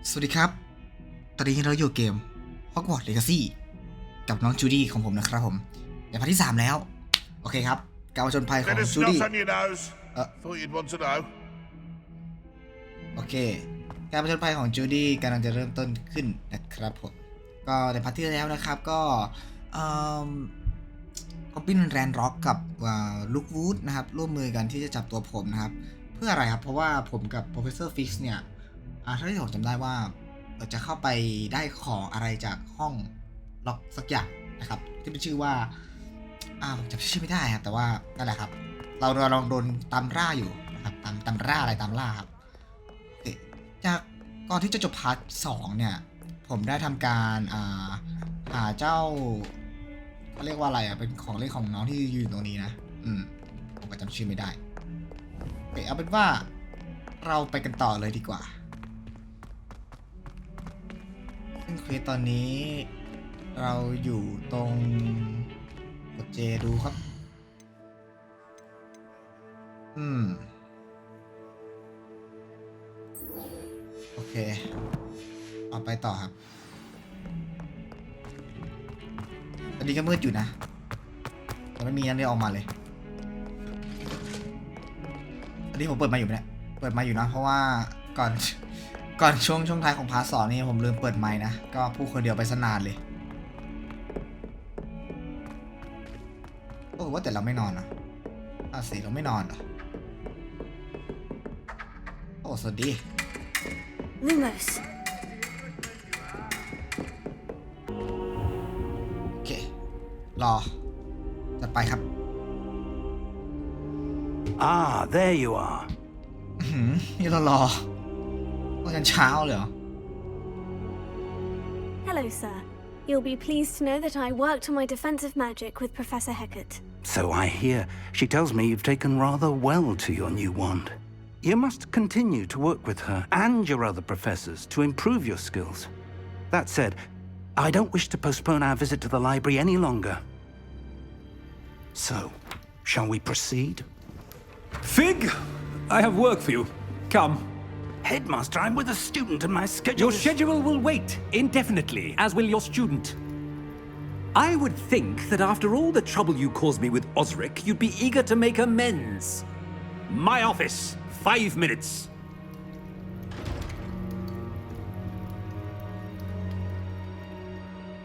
สวัสดีครับตอนนี้เราอยู่เกม Hogwarts Legacy กับน้องจูดี้ของผมนะครับผมในพาร์ทที่3แล้วโอเคครับการผจญภัยของจูดี้โอเคการผจญภัยของจูดี้กำลังจะเริ่มต้นขึ้นนะครับผมก็ในพาร์ทที่แล้วนะครับก็ก็ปิ้นแรนร็อกกับลูกวูดนะครับร่วมมือกันที่จะจับตัวผมนะครับเพื่ออะไรครับเพราะว่าผมกับ Professor Fix เนี่ยถ้าที่ผมจำได้ว่าเราจะเข้าไปได้ของอะไรจากห้องล็อกสักอย่างนะครับที่เป็นชื่อว่าผมจำชื่อไม่ได้ครับแต่ว่านั่นแหละครับเราลองโดนตามล่าอยู่นะครับตามล่าอะไรตามล่าครับโอเคจากก่อนที่จะจบพาร์ท2เนี่ยผมได้ทำการหาเจ้าเขาเรียกว่าอะไรเป็นของเล่นของน้องที่อยู่ตรงนี้นะผมก็จำชื่อไม่ได้โอเคเอาเป็นว่าเราไปกันต่อเลยดีกว่าซึ่งเควสตอนนี้เราอยู่ตรงกดเจดูครับโอเคเอาไปต่อครับตอนนี้ก็มืดอยู่นะแต่ไม่มีนั่นเลยออกมาเลยอันนี้ผมเปิดมาอยู่เนี่ยเปิดมาอยู่นะเพราะว่าก่อนช่วงท้ายของพาร์ท 2นี่ผมลืมเปิดไมค์นะก็พูดคนเดียวไปซะนานเลยโอ้ว่าแต่เราไม่นอนนะสิเราไม่นอนเหรอโอ้สวัสดีLumos โอเครอจัดไปครับthere you are นี่เรารอกันเช้าเลยเหรอ Hello, sir. You'll be pleased to know that I worked on my defensive magic with Professor Hecat. So I hear. She tells me you've taken rather well to your new wand. You must continue to work with her and your other professors to improve your skills. That said, I don't wish to postpone our visit to the library any longer. So, shall we proceed? Fig, I have work for you. Come. Headmaster, I'm with a student and my schedule Your schedule will wait indefinitely, as will your student. I would think that after all the trouble you caused me with Osric, you'd be eager to make amends. My office, 5 minutes.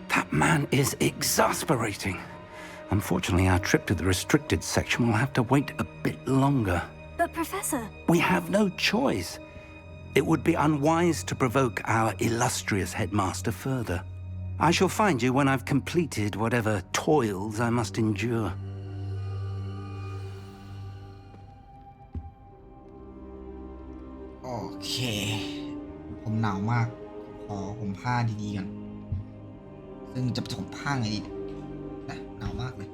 That man is exasperating. Unfortunately, our trip to the restricted section will have to wait a bit longer. But, Professor... We have no choice. It would be unwise to provoke our illustrious headmaster further. I shall find you when I've completed whatever toils I must endure. โอเคผมหนาวมากขอผมผ้าดีๆกันซึ่งจะผมผ้าไงดีนะหนาวมากเลย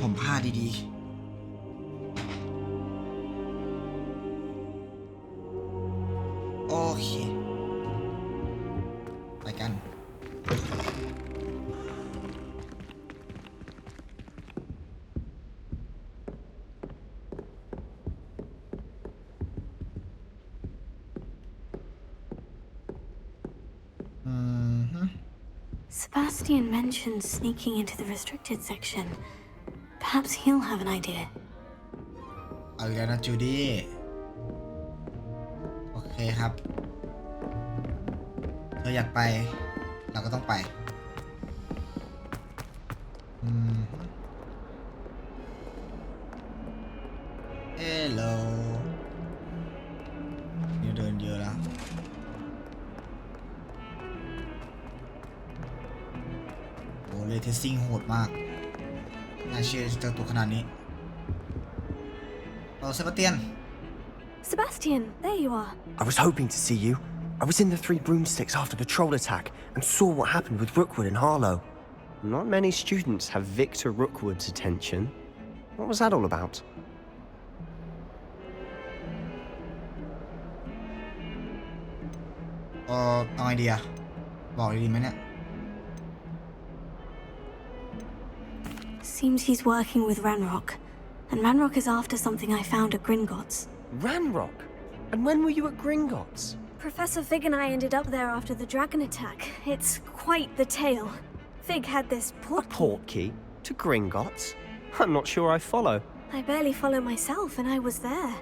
ผมผ้าดีๆโอเคไปกันSebastian mentioned sneaking into the restricted section. Perhaps he'll have an idea. เอาอีกแล้วนะจูดี้โอเคครับเธออยากไปเราก็ต้องไปเฮลโหลนี่เดินเยอะแล้วโอ้เลยเทสซิ่งโหดมากน่าเชื่อจะเจอตัวขนาดนี้Sebastian. Sebastian, there you are. I was hoping to see you. I was in the Three Broomsticks after the troll attack and saw what happened with Rookwood and Harlow. Not many students have Victor Rookwood's attention. What was that all about? No idea. บอกดีไหมเนี่ย Seems he's working with Ranrock, and Ranrock is after something I found at Gringotts. Ranrock? And when were you at Gringotts? Professor Fig and I ended up there after the dragon attack. It's quite the tale. Fig had this A port. portkey? To Gringotts? I'm not sure I follow. I barely follow myself, and I was there.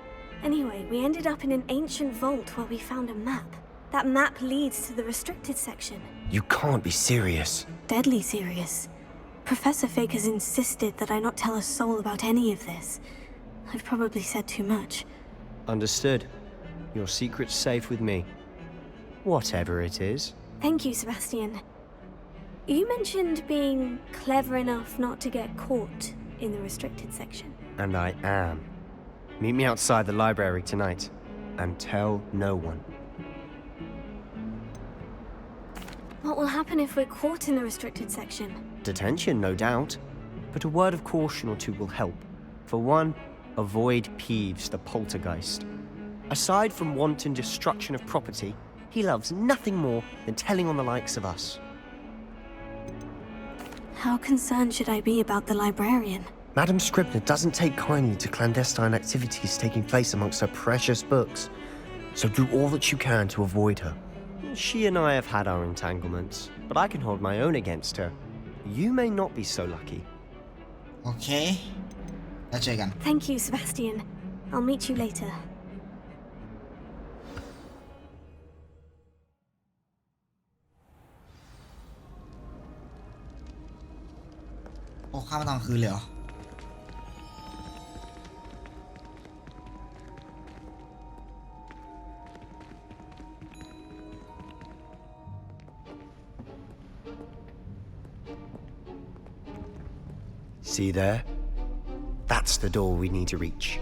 Anyway, we ended up in an ancient vault where we found a map. That map leads to the restricted section. You can't be serious. Deadly serious. Professor Fig has insisted that I not tell a soul about any of this. I've probably said too much. Understood. Your secret's safe with me. Whatever it is. Thank you, Sebastian. You mentioned being clever enough not to get caught in the restricted section. And I am. Meet me outside the library tonight. And tell no one. What will happen if we're caught in the restricted section? Detention, no doubt. But a word of caution or two will help. For one, avoid Peeves, the poltergeist. Aside from wanton destruction of property, he loves nothing more than telling on the likes of us. How concerned should I be about the librarian? Madam Scribner doesn't take kindly to clandestine activities taking place amongst her precious books. So do all that you can to avoid her. She and I have had our entanglements, but I can hold my own against her. You may not be so lucky. Okay. แล้วเจอกัน Thank you, Sebastian. I'll meet you later. โอ้ข้ามมาตอนคืนเลยเหรอ See there? That's the door we need to reach.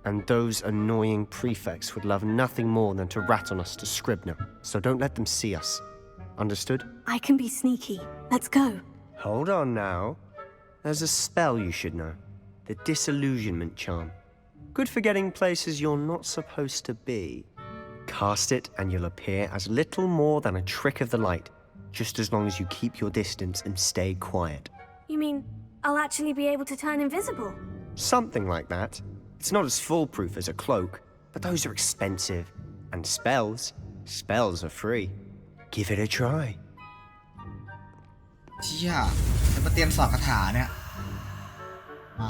And those annoying prefects would love nothing more than to rat on us to Scribner, so don't let them see us. Understood? I can be sneaky. Let's go. Hold on now. There's a spell you should know. The disillusionment charm. Good for getting places you're not supposed to be. Cast it and you'll appear as little more than a trick of the light, just as long as you keep your distance and stay quiet. You mean I'll actually be able to turn invisible? Something like that. It's not as foolproof as a cloak, but those are expensive. And spells are free. Give it a try. เชี่ยจะมาเตรียมสอบคาถาเนี่ยมา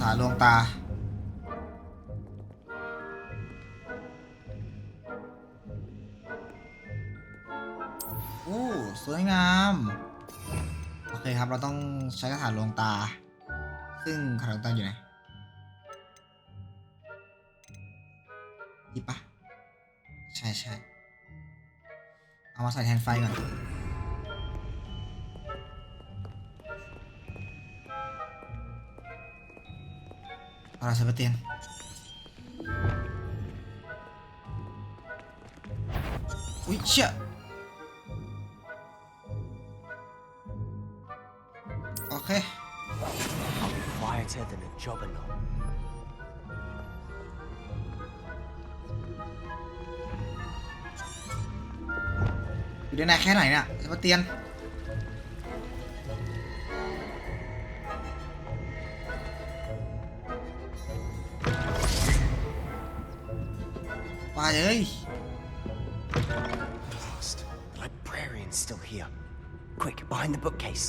ตาลวงตาโอ้สวยงามโอเคครับเราต้องใช้คาถาลวงตาซึ่งคาถาลวงตาอยู่ไหนนี่ปะใช่เอามาใส่แทนไฟก่อนเอาละเซบาสเตียนอุ้ยเชี่ยโอเค Quieter than a jobberknoll. อยู่ได้นานแค่ไหนเนี่ยเซบาสเตียนไปเลย Blast. The librarian's still here. Quick, behind the bookcase.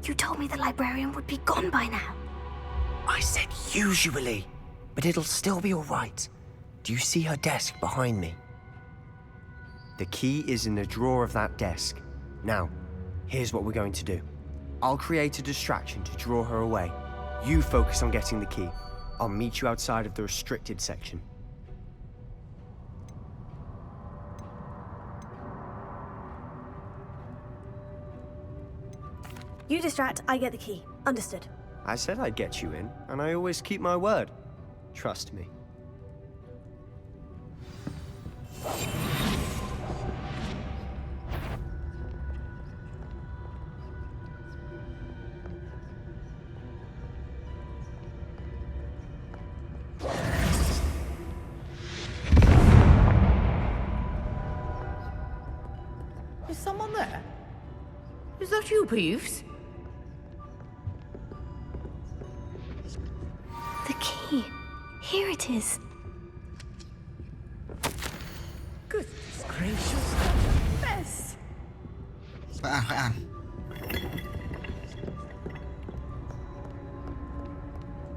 You told me the librarian would be gone by now. I said usually, but it'll still be all right. Do you see her desk behind me? The key is in the drawer of that desk. Now, here's what we're going to do. I'll create a distraction to draw her away. You focus on getting the key. I'll meet you outside of the restricted section. You distract, I get the key. Understood. I said I'd get you in, and I always keep my word. Trust me. Is that you, Peeves? The key. Here it is. Goodness gracious, mess. ค่อยอ่าน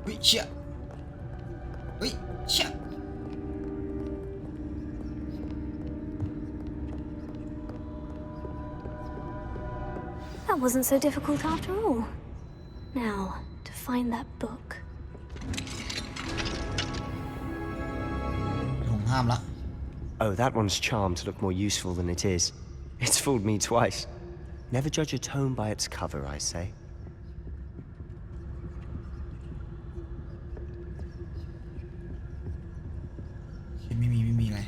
เฮ้ยเชี่ยเฮ้ยเชี่ย That wasn't so difficult after all. Now, to find that book. ผมห้ามละ Oh, that one's charmed to look more useful than it is. It's fooled me twice. Never judge a tome by its cover, I say. ไม่มีอะไร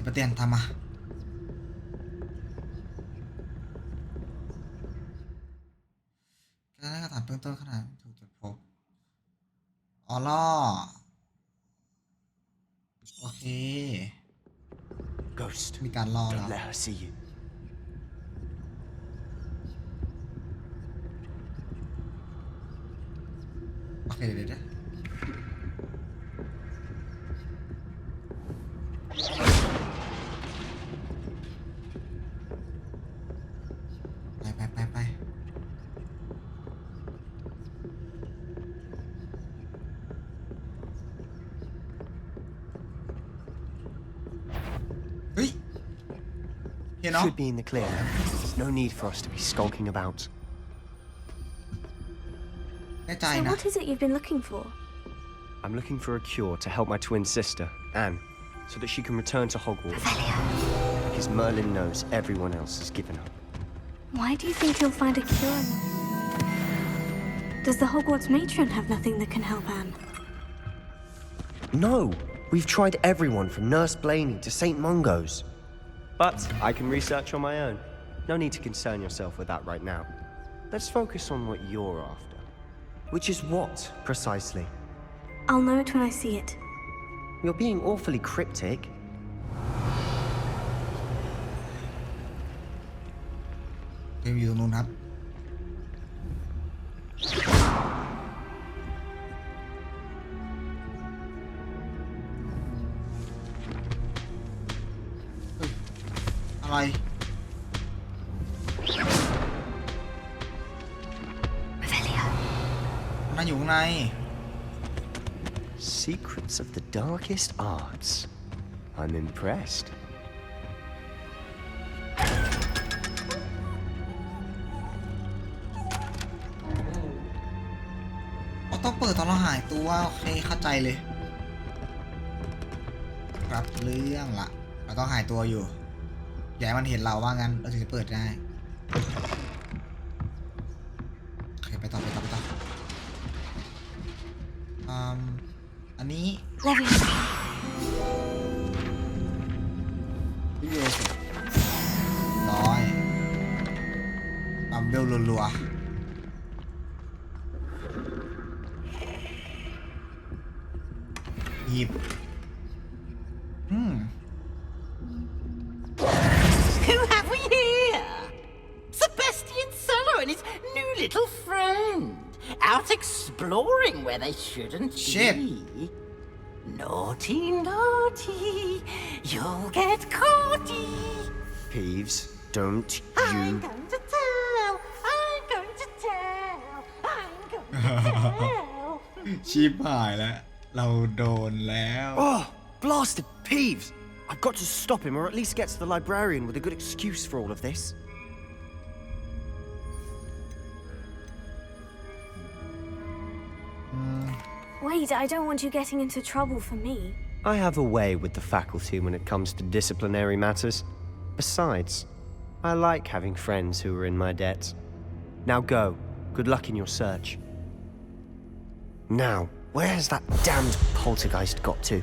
ประเตียนทำมาการได้กระถางเบื้องต้นขนาดถูกตรวจพบอ๋อล่อโอเค Ghost, มีการล่อแล้ว don't let her see you. โอเคเดี๋ยวไปเฮ้ยเห็นเนาะ Should be in the clear. No need for us to be skulking about. แน่ใจ So นะ what is it you've been looking for? I'm looking for a cure to help my twin sister, Anne, so that she can return to Hogwarts. Because Merlin knows everyone else has given up. Why do you think you'll find a cure? Does the Hogwarts matron have nothing that can help Anne? No! We've tried everyone from Nurse Blaney to St. Mungo's. But I can research on my own. No need to concern yourself with that right now. Let's focus on what you're after. Which is what, precisely? I'll know it when I see it. You're being awfully cryptic. เกมอยู่ตรงนู้นครับเฮ้ยอะไรมันอยู่ข้างใน Secrets of the darkest arts. I'm impressed. ต้องเปิดตอนเราหายตัวโอเคเข้าใจเลยรับเรื่องละเราต้องหายตัวอยู่อย่าให้มันเห็นเราว่างั้นเราถึงจะเปิดได้โอเคไปต่ออันนี้ Leviosa. วิดีโอสุดร้อยปั๊มเบลรัวๆหยิบWho have we here? Sebastian Cello and his new little friend. Out exploring where they shouldn't Shit. be. Naughty, naughty. You'll get caughty. Peeves, don't I'm you... going to tell. I'm going to tell. I'm going to tell. ชิบหายแล้วเราโดนแล้ว Oh, blasted Peeves! I've got to stop him, or at least get to the librarian with a good excuse for all of this. Wait, I don't want you getting into trouble for me. I have a way with the faculty when it comes to disciplinary matters. Besides, I like having friends who are in my debt. Now go. Good luck in your search. Now, where has that damned poltergeist got to?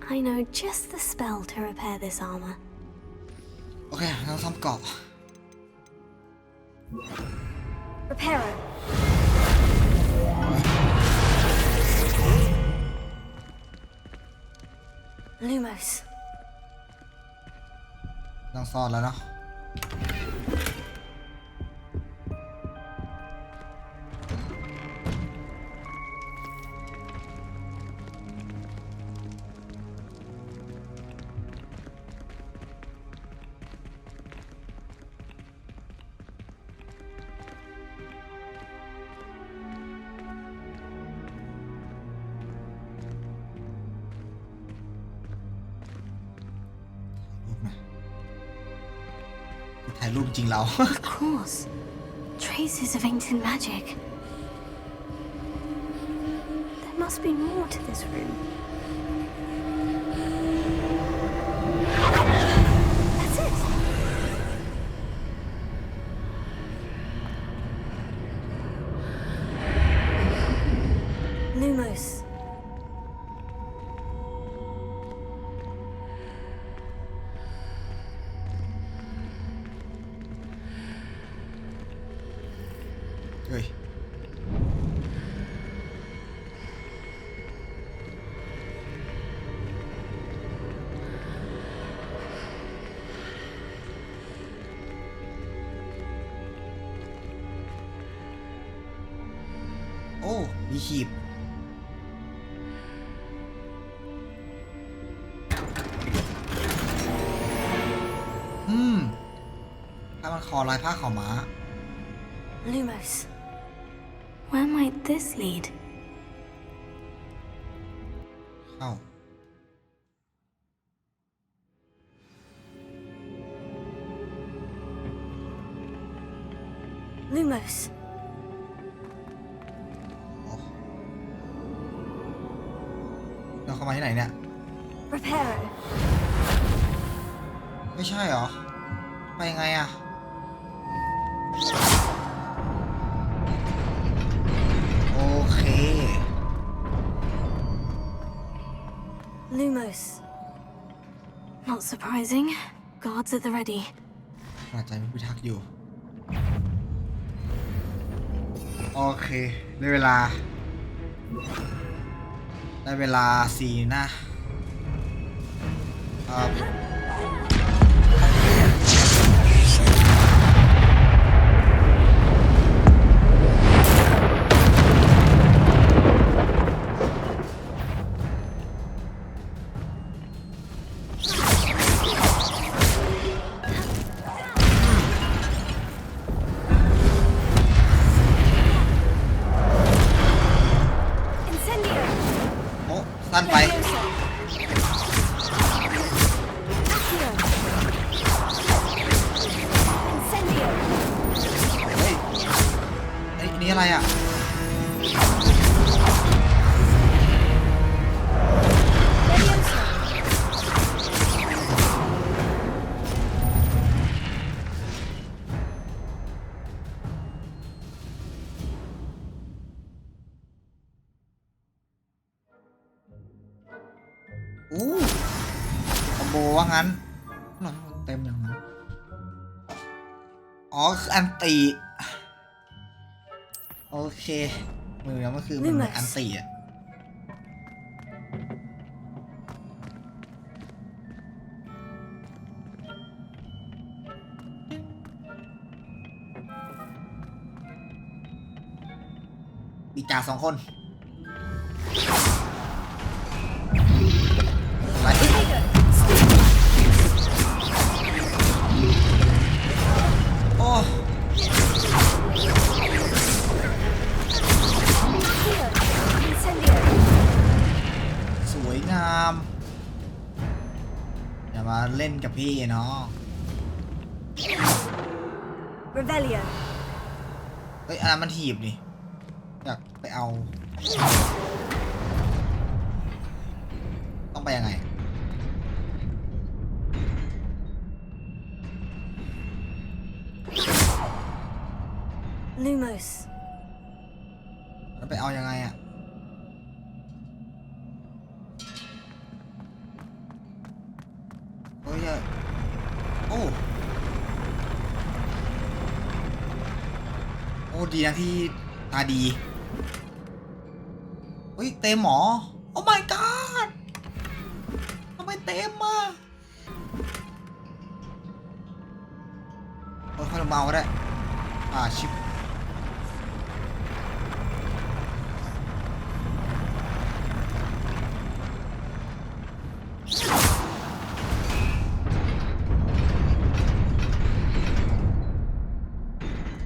I know just the spell to repair this armor. โอเคเราทำเกาะ Reparo. Lumos. ต้องซ่อนแล้วเนาะ ถ่ายรูปจริงเรา Of course. Traces of ancient magic. There must be more to this room. That's it. Lumos.เฮ้ย โอ้ มีขีบ ถ้ามันคอลายผ้าขาวม้า Lumos. Where might this lead? เข้า Lumos. เราเข้ามาที่ไหนเนี่ย Reparo. ไม่ใช่เหรอ ไปยังไงอะ โอเค Lumos. Not surprising. Guards at the ready. ปราใจไม่พิทักษ์อยู่ โอเคได้เวลา สีนะIncendio. โอ้สั้นไป Leviosa. Accio. Incendio. เฮ้ยไอ้นี่อะไรอ่ะ Leviosa. อู้คอมโบว่างั้นหรอเต็มอย่างนั้น อ๋อ คืออันติ โอเค มือมันคือมันเหมือนอันติอ่ะ อีกจ่า2 คนไป Tiger. โอ้ Incendio. สวยงาม อย่ามาเล่นกับพี่เนาะ Revelio. เฮ้ยอันนั้นมันถีบนี่ อยากไปเอา ต้องไปยังไง Lumos. แล้วไปเอายังไงอะเฮ้ยโอ้ โอ้ดีนะที่ตาดี เฮ้ยเต็มหมอ โอ้ my god ทำไมเต็มอ่ะ เบาก็ได้ชิป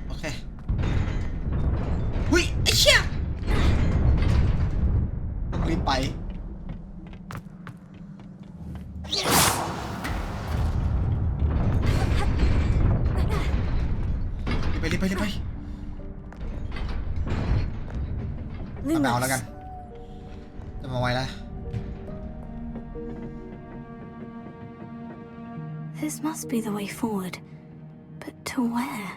โอเคหุ้ยไอ้เชี่ยต้องรีบไปรีบไปเอา Lumos. แล้วกันจะมาไวแล้ว This must be the way forward. But to where?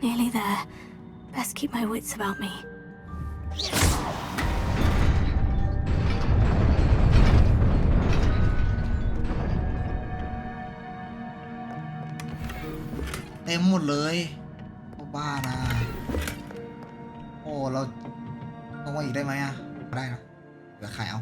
Nearly there. Best keep my wits about me. เต็มหมดเลยโอ้บ้านะโอ้เราลงมาอีกได้ไหมอ่ะได้นะเหลือใครเอา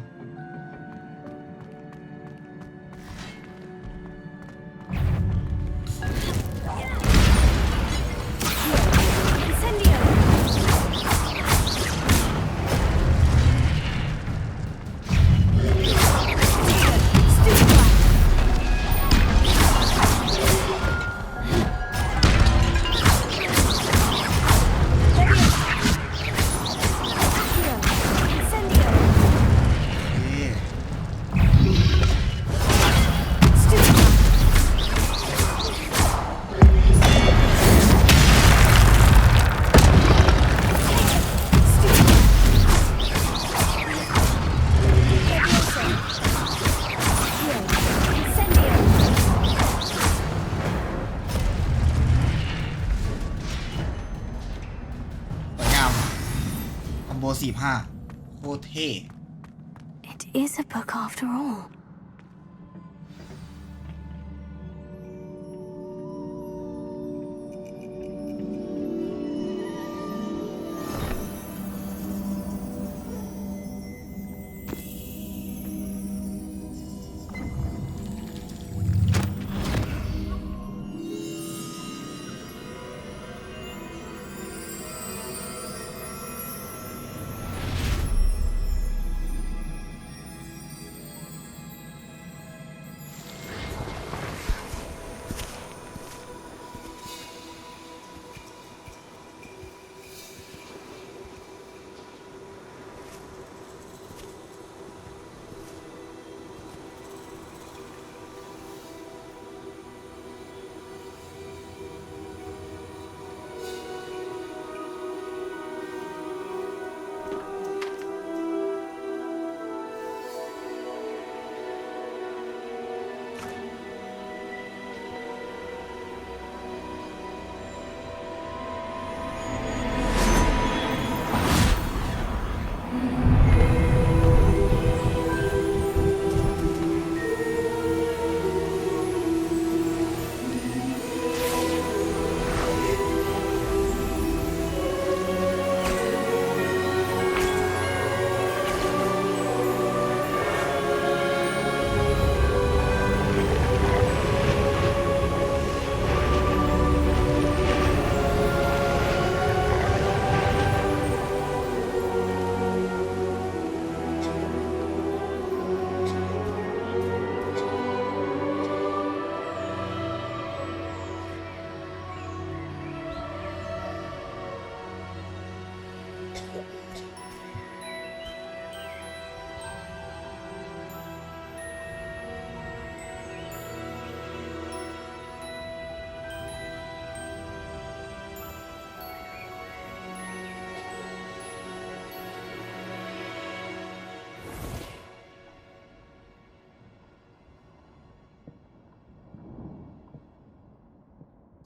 45โคตรเท่ It is a book after all.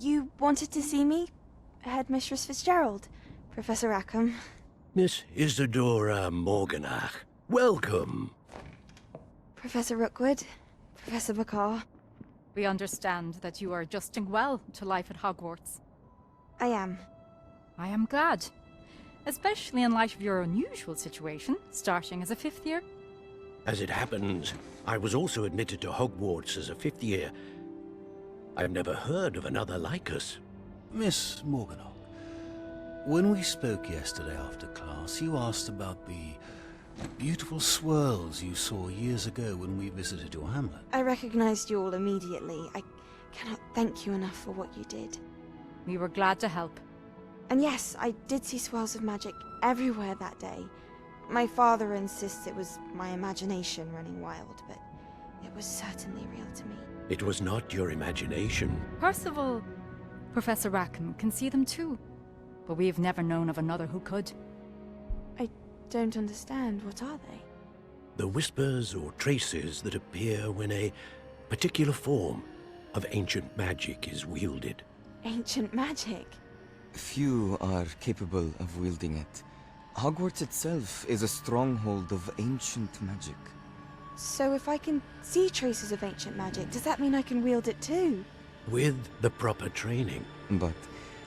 You wanted to see me? Headmistress Fitzgerald, Professor Rackham. Miss Isadora Morganach, welcome. Professor Rookwood, Professor McCaw. We understand that you are adjusting well to life at Hogwarts. I am. I am glad, especially in light of your unusual situation, starting as a 5th year. As it happens, I was also admitted to Hogwarts as a 5th year. I've never heard of another like us. Miss Morganock, when we spoke yesterday after class, you asked about the beautiful swirls you saw years ago when we visited your hamlet. I recognized you all immediately. I cannot thank you enough for what you did. We were glad to help. And yes, I did see swirls of magic everywhere that day. My father insists it was my imagination running wild, but it was certainly real to me. It was not your imagination. Percival, Professor Rackham can see them too, but we've never known of another who could. I don't understand. What are they? The whispers or traces that appear when a particular form of ancient magic is wielded. Ancient magic? Few are capable of wielding it. Hogwarts itself is a stronghold of ancient magic. So if I can see traces of ancient magic, does that mean I can wield it too? With the proper training. But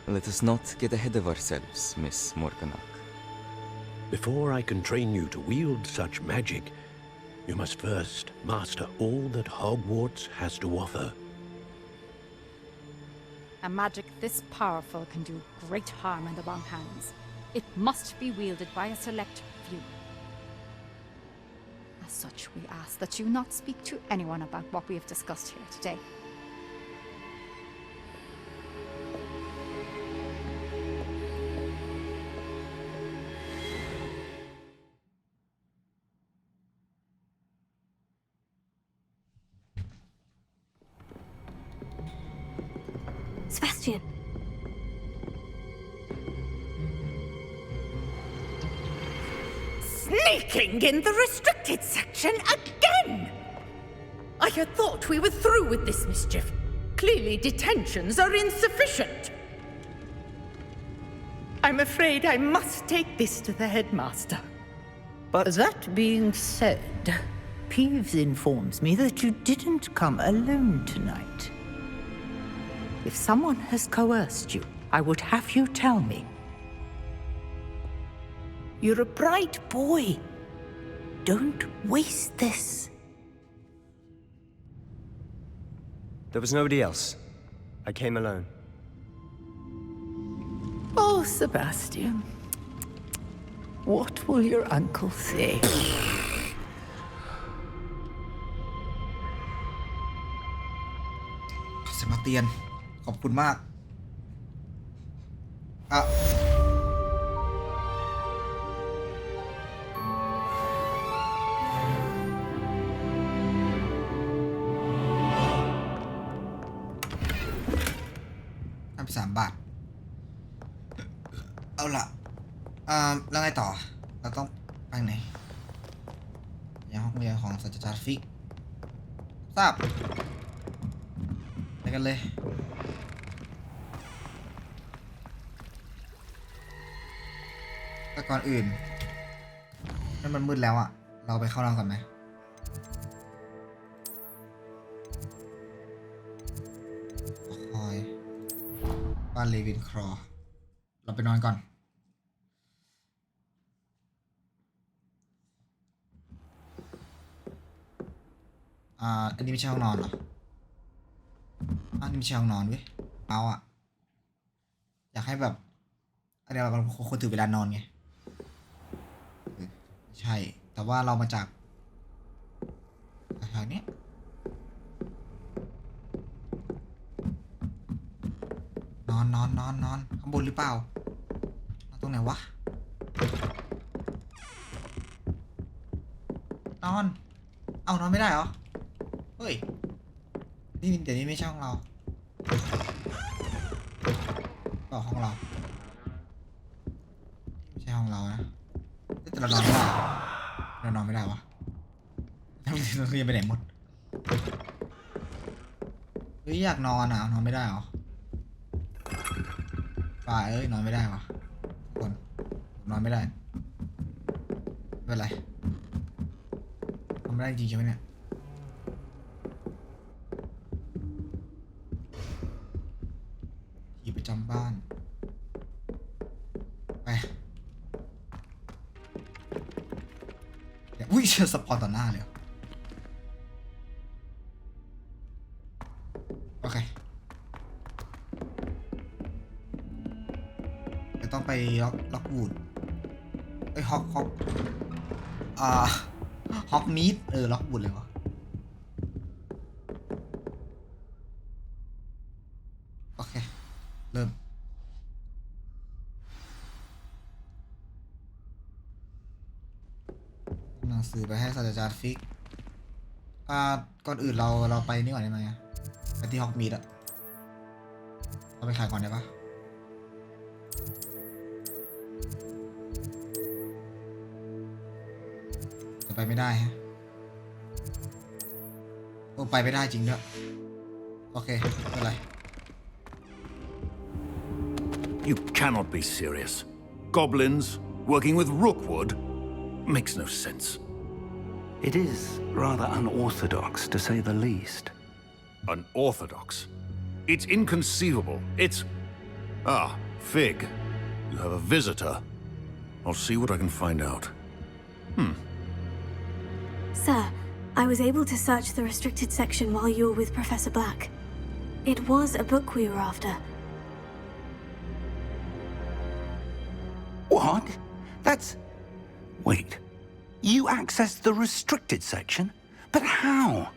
let us not get ahead of ourselves, Miss Morganock. Before I can train you to wield such magic, you must first master all that Hogwarts has to offer. A magic this powerful can do great harm in the wrong hands. It must be wielded by a select few. As such, we ask that you not speak to anyone about what we have discussed here today. Sebastian! Sneaking in the restricted section again! I had thought we were through with this mischief. Clearly detentions are insufficient. I'm afraid I must take this to the headmaster. But that being said, Peeves informs me that you didn't come alone tonight. If someone has coerced you, I would have you tell me. You're a bright boy. Don't waste this. There was nobody else. I came alone. Oh, Sebastian. What will your uncle say? เซบาสเตียนขอบคุณมากอ่ะ3 บาทเอาล่ะแล้วไงต่อเราต้องไปไหนยังห้องเรียนของศาสตราจารย์ฟิกทราบไปกันเลยแต่ก่อนอื่นนั่นมันมืดแล้วอ่ะเราไปเข้านอนก่อนไหมคอยบ้านเลวินครอเราไปนอนก่อนอันนี้ไม่ใช่ห้องนอนเหรออันนี้ไม่ใช่ห้องนอนเว้ยเอาอ่ะอยากให้แบบอันนี้เราควรถือเวลานอนไงใช่แต่ว่าเรามาจากทางนี้นอนข้างบนหรือเปล่านอนตรงไหนวะนอนนอนไม่ได้เหรอเฮ้ยนี่เดี๋ยวนี้ไม่ใช่ห้องเราก็ห้องเราไม่ใช่ห้องเรานะแต่เรานอนไม่ได้เรานอนไม่ได้วะเราเรียนไปไหนหมดเฮ้ยอยากนอนนอนไม่ได้เหรอ ป่าเอ้ยนอนไม่ได้วะคนนอนไม่ได้ไม่เป็นไรทำไม่ได้จริงใช่ไหมเนี่ยที่ประจำบ้านไปอุ้ยเชื่อสปอนต่อหน้าเลยโอเคเดี๋ยวต้องไปล็อกวูดเอ้ยฮอกฮอกมีดล็อกวูดเลยวะโอเคเริ่มหนังสือไปให้ศาสตราจารย์ฟิกก่อนอื่นเราไปนี่ก่อนได้ไหมไปที่ฮอกมีดอะเราไปขายก่อนได้ปะจะไปไม่ได้ฮะโอ้ไปไม่ได้จริงด้วยโอเคไม่เป็นไร You cannot be serious. Goblins working with Rookwood makes no sense. It is rather unorthodox, to say the least. Unorthodox? It's inconceivable. It's... Ah, Fig. You have a visitor. I'll see what I can find out. Sir, I was able to search the restricted section while you were with Professor Black. It was a book we were after. What? That's... Wait. You accessed the restricted section? But how?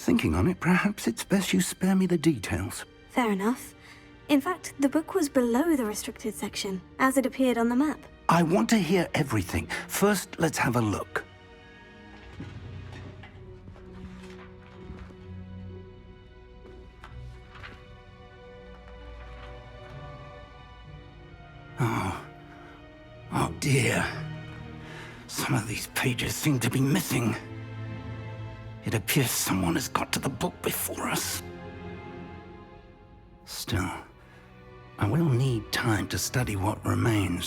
Thinking on it, perhaps it's best you spare me the details. Fair enough. In fact, the book was below the restricted section, as it appeared on the map. I want to hear everything. First, let's have a look. Oh dear. Some of these pages seem to be missing. It appears someone has got to the book before us. Still, I will need time to study what remains.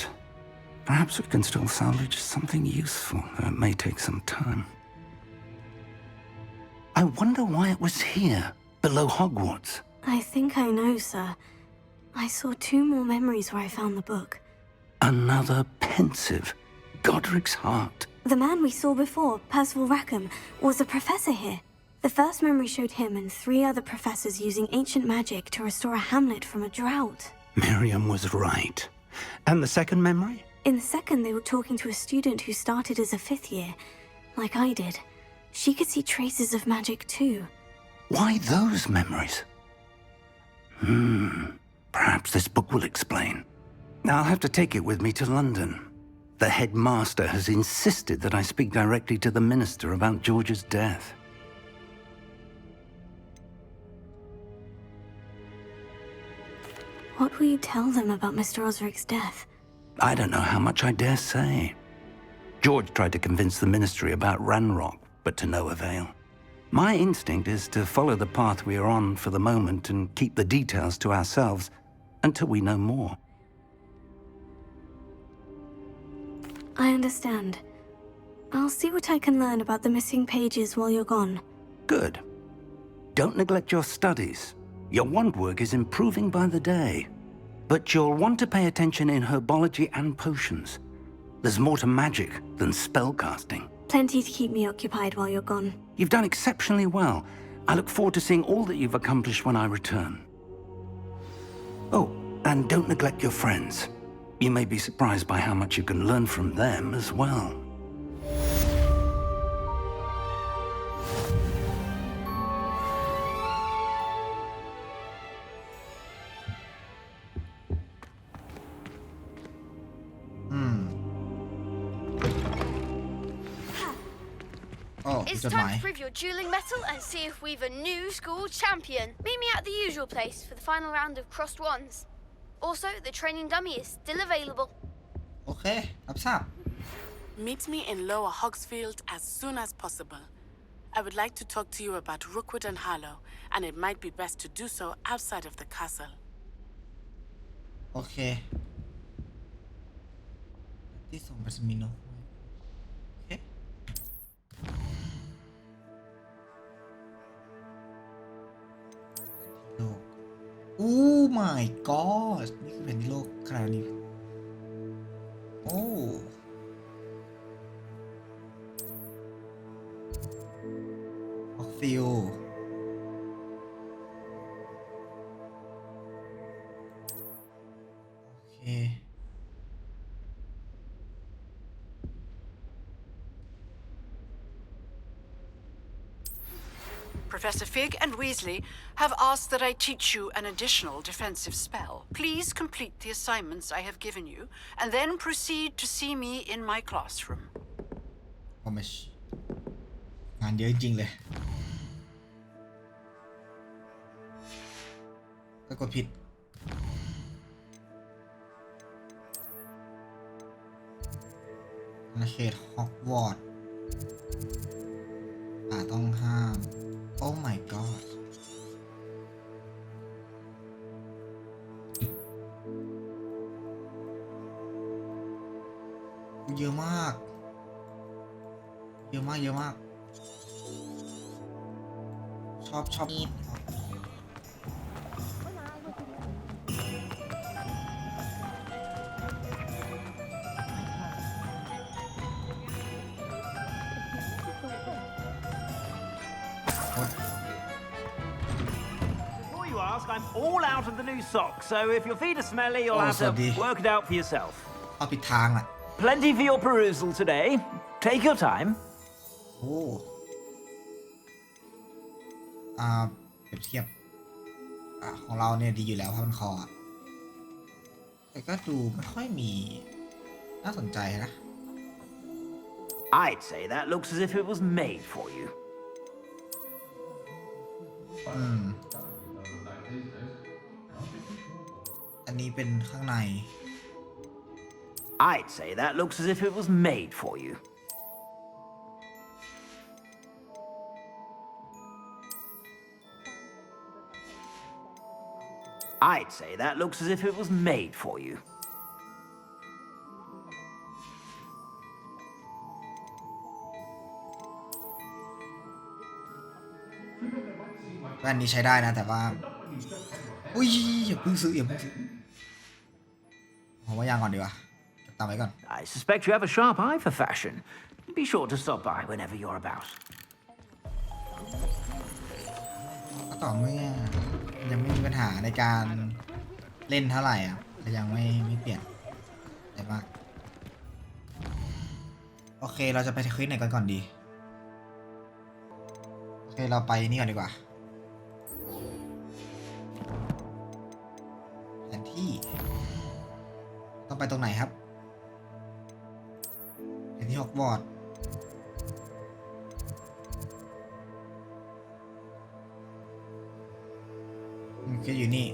Perhaps we can still salvage something useful, though it may take some time. I wonder why it was here, below Hogwarts. I think I know, sir. I saw 2 more memories where I found the book. Another pensive. Godric's heart. The man we saw before, Percival Rackham, was a professor here. The first memory showed him and 3 other professors using ancient magic to restore a hamlet from a drought. Miriam was right. And the second memory? In the second, they were talking to a student who started as a 5th year, like I did. She could see traces of magic too. Why those memories? Perhaps this book will explain. I'll have to take it with me to London. The headmaster has insisted that I speak directly to the minister about George's death. What will you tell them about Mr. Osric's death? I don't know how much I dare say. George tried to convince the ministry about Ranrock, but to no avail. My instinct is to follow the path we are on for the moment and keep the details to ourselves until we know more. I understand. I'll see what I can learn about the missing pages while you're gone. Good. Don't neglect your studies. Your wand work is improving by the day. But you'll want to pay attention in herbology and potions. There's more to magic than spellcasting. Plenty to keep me occupied while you're gone. You've done exceptionally well. I look forward to seeing all that you've accomplished when I return. Oh, and don't neglect your friends. You may be surprised by how much you can learn from them as well. Oh, it's time to prove your dueling mettle and see if we've a new school champion. Meet me at the usual place for the final round of crossed wands. Also, the training dummy is still available. Okay, รับทราบ Meet me in Lower Hogsfield as soon as possible. I would like to talk to you about Rookwood and Harlow, and it might be best to do so outside of the castle. โอเคที่ส่งไปสมิโนโอเคโลกโอ้ my god นี่คือแผนที่โลกขนาดนี้โอ้ออกฟิลโอเค Professor Fig and Weasley have asked that I teach you an additional defensive spell. Please complete the assignments I have given you, and then proceed to see me in my classroom. โอ้ไม่งานเยอะจริงเลยก็กดผิดอาณาเขตฮอกวอตส์ต้องห้าม โอ้ my god เยอะมากเยอะมากเยอะมากชอบBefore you ask, I'm all out of the new socks, so if your feet are smelly, you'll have to work it out for yourself. เอาผิดทางอ่ะ Plenty for your perusal today. Take your time. โอ้เปรียบเทียบของเราเนี่ยดีอยู่แล้วผ้าพันคอแต่ก็ดูไม่ค่อยมีน่าสนใจนะ I'd say that looks as if it was made for you. อันนี้เป็นข้างใน I'd say that looks as if it was made for you. I'd say that looks as if it was made for you. แว่นนี้ใช้ได้นะแต่ว่าอุ้ยอย่าเพิ่งซื้อผมว่ายางก่อนดีกว่าตามไว้ก่อน I suspect you have a sharp eye for fashion. Be sure to stop by whenever you're about. ก็ต่อเมื่อยังไม่มีปัญหาในการเล่นเท่าไหร่อ่ะแต่ยังไม่เปลี่ยนอะไรมากโอเคเราจะไปคลิปไหนก่อนดีโอเคเราไปนี่ก่อนดีกว่าแผนที่ต้องไปตรงไหนครับแผนที่ฮอกวอตส์ก็อยู่นี่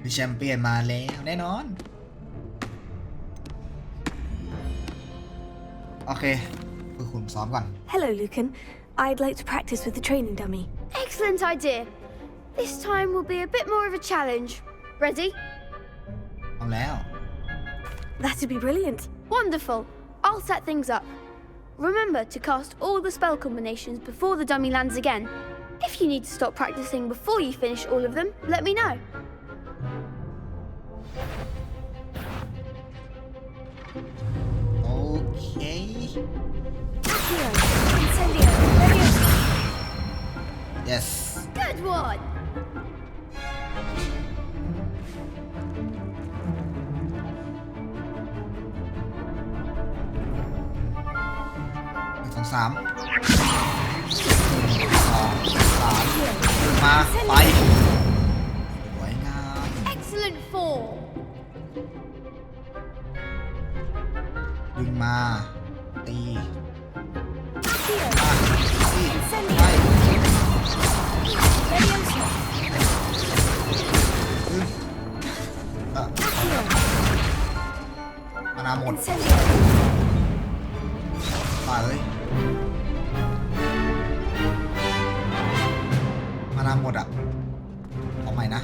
มีแชมเปี้ยนมาแล้วแน่นอนโอเคฝึกคุณซ้อมก่อน Hello, Lucan. I'd like to practice with the training dummy. Excellent idea. This time will be a bit more of a challenge. Ready? พร้อมแล้ว That'd be brilliant. Wonderful. I'll set things up. Remember to cast all the spell combinations before the dummy lands again. If you need to stop practicing before you finish all of them, let me know. Okay. Yes. Good one. 1 2 3 1 2 3มาไปสวยงาม Excellent form. ดึงมาตีมา นาหมดป่าเอ้ยมานาหมดอ่ะเอาใหม่นะ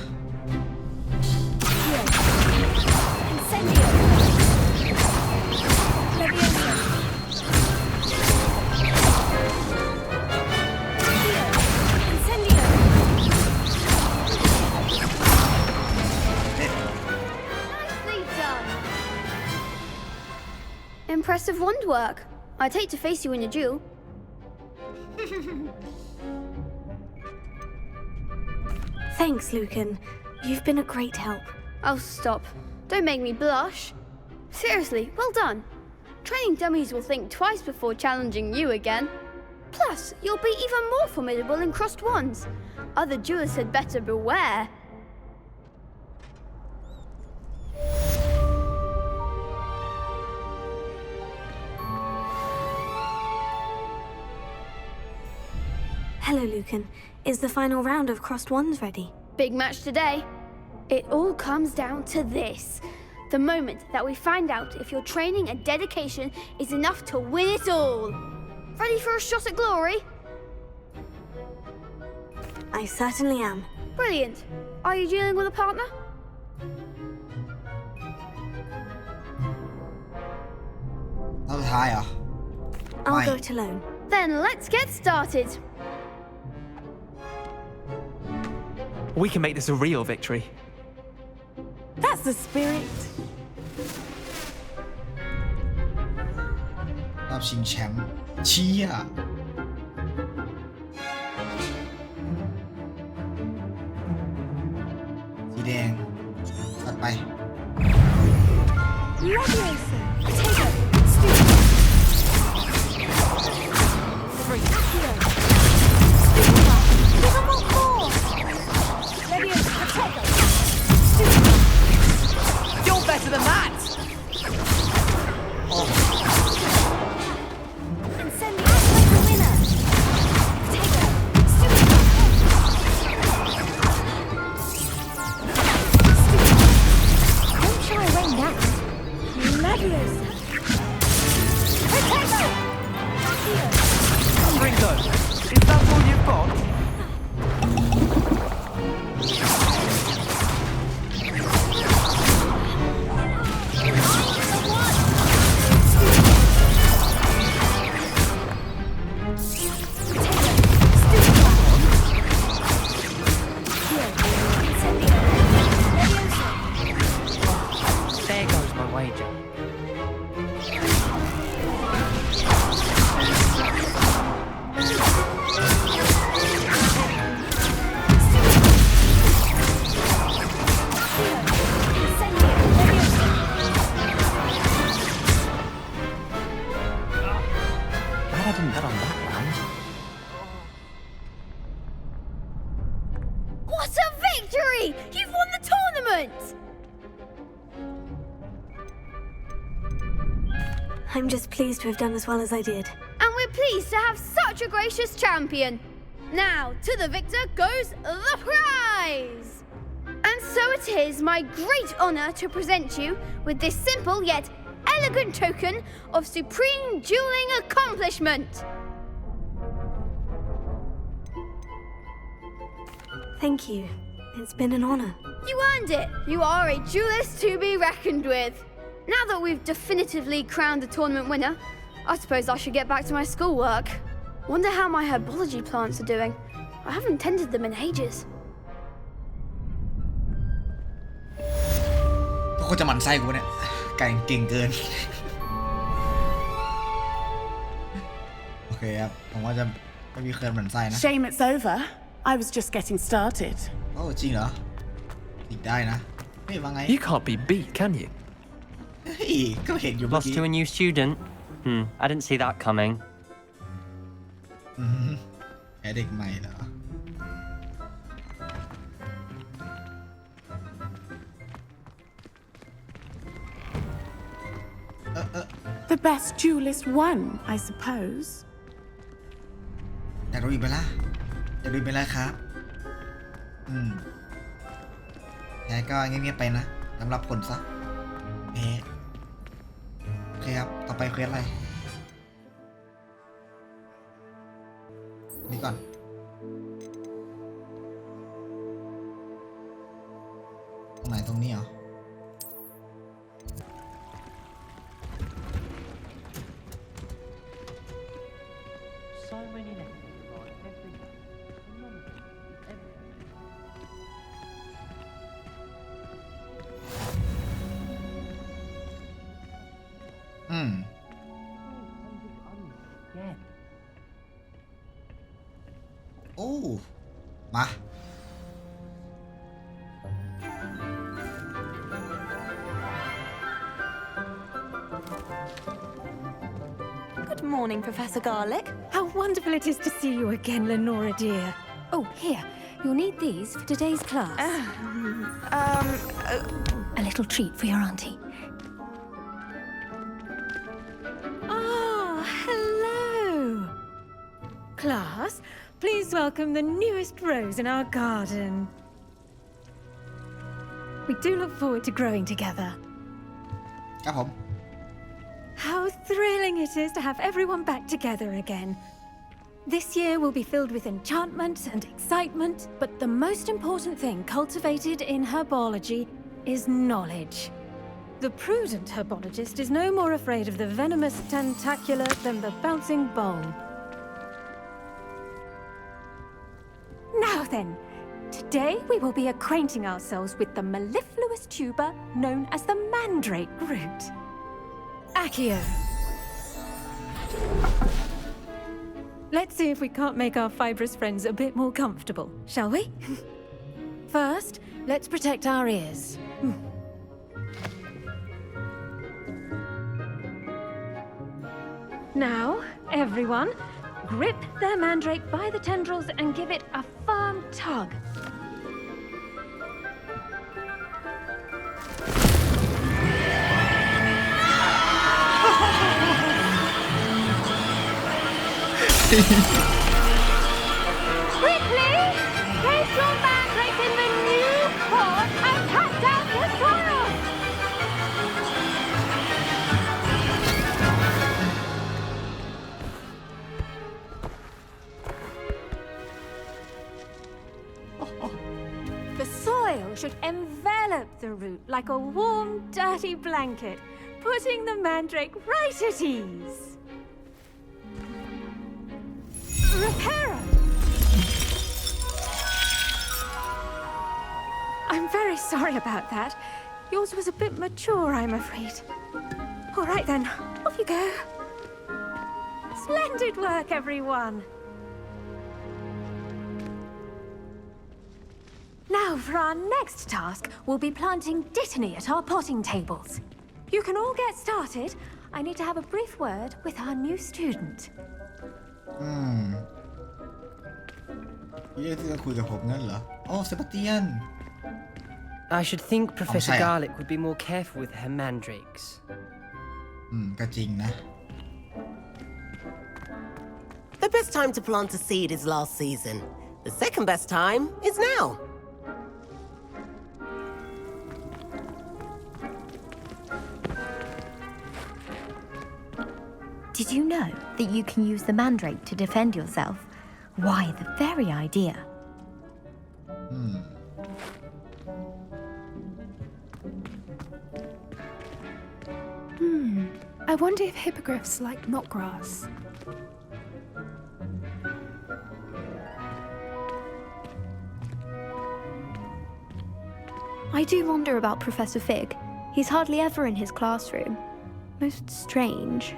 Impressive wand work. I'd hate to face you in a duel. Thanks, Lucan. You've been a great help. Oh, stop. Don't make me blush. Seriously, well done. Training dummies will think twice before challenging you again. Plus, you'll be even more formidable in crossed wands. Other duelists had better beware. Hello, Lucan. Is the final round of crossed wands ready? Big match today. It all comes down to this. The moment that we find out if your training and dedication is enough to win it all. Ready for a shot at glory? I certainly am. Brilliant. Are you dealing with a partner? That was higher. I'll go it alone. Then let's get started. We can make this a real victory. That's the spirit. รอบชิงแชมป์เชี่ยสีแดงตัดไป Leviosa, potato, stew. Three, Accio, Stupefy, Livable Force. Leviosa, potato, stew. You're better than that! Oh. Incendio, like the winner. Potato, Stupefy. Don't shy away now. Leviosa. Potato! Accio. Ringo, is that all you've got? There goes my wager. Glad I didn't bet on that round. What a victory! You've won the tournament! I'm just pleased to have done as well as I did. And we're pleased to have such a gracious champion. Now, to the victor goes the prize! And so it is my great honour to present you with this simple yet elegant token of supreme dueling accomplishment. Thank you. It's been an honor. You earned it. You are a duelist to be reckoned with. Now that we've definitively crowned the tournament winner, I suppose I should get back to my schoolwork. Wonder how my herbology plants are doing. I haven't tended them in ages. ทุกคนจะหมั่นไส้กูเนี่ยไก่เก่งเกิน โอเคครับผมว่าจะไม่มีใครหมั่นไส้นะ Shame it's over. I was just getting started. โอ้จริงเหรออีกได้นะเฮ้ยว่าไง You can't be beat, can you? เฮ้ยก็เห็นอยู่เมื่อ Lost กี้ to a new student? I didn't see that coming. แพ้เด็กใหม่เหรอ The best duelist won, I suppose. อยากรู้อีกไหมล่ะอยากรู้อีกไหมล่ะครับแพ้ก็เงียบๆไปนะสำหรับผลซะแพ้ ต่อไปเควสอะไรนี่ก่อนตรงไหนตรงนี้เหรอโอ้มา Good morning, Professor Garlick. How wonderful it is to see you again, Lenora dear. Oh, here. You'll need these for today's class. A little treat for your auntie. Ah, hello. Class, please welcome the newest rose in our garden. We do look forward to growing together. ครับผม How thrilling it is to have everyone back together again. This year will be filled with enchantment and excitement, but the most important thing cultivated in herbology is knowledge. The prudent herbologist is no more afraid of the venomous tentacular than the bouncing bowl. Now then, today we will be acquainting ourselves with the mellifluous tuber known as the mandrake root. Accio. Let's see if we can't make our fibrous friends a bit more comfortable, shall we? First, let's protect our ears. Now, everyone, grip their mandrake by the tendrils and give it a firm tug. Quickly! Place your mandrake in the new pot and cut down the soil! The soil should envelop the root like a warm, dirty blanket, putting the mandrake right at ease. Reparo! I'm very sorry about that. Yours was a bit mature, I'm afraid. All right then, off you go. Splendid work, everyone. Now, for our next task, we'll be planting dittany at our potting tables. You can all get started. I need to have a brief word with our new student. นี่ที่จะคุยกับผมนั่นเหรอโอ้เซบาสเตียน I should think Professor Garlick would be more careful with her mandrakes. ก็จริงนะ The best time to plant a seed is last season. The second best time is now. Did you know that you can use the mandrake to defend yourself? Why, the very idea. I wonder if hippogriffs like knotgrass. I do wonder about Professor Fig. He's hardly ever in his classroom. Most strange.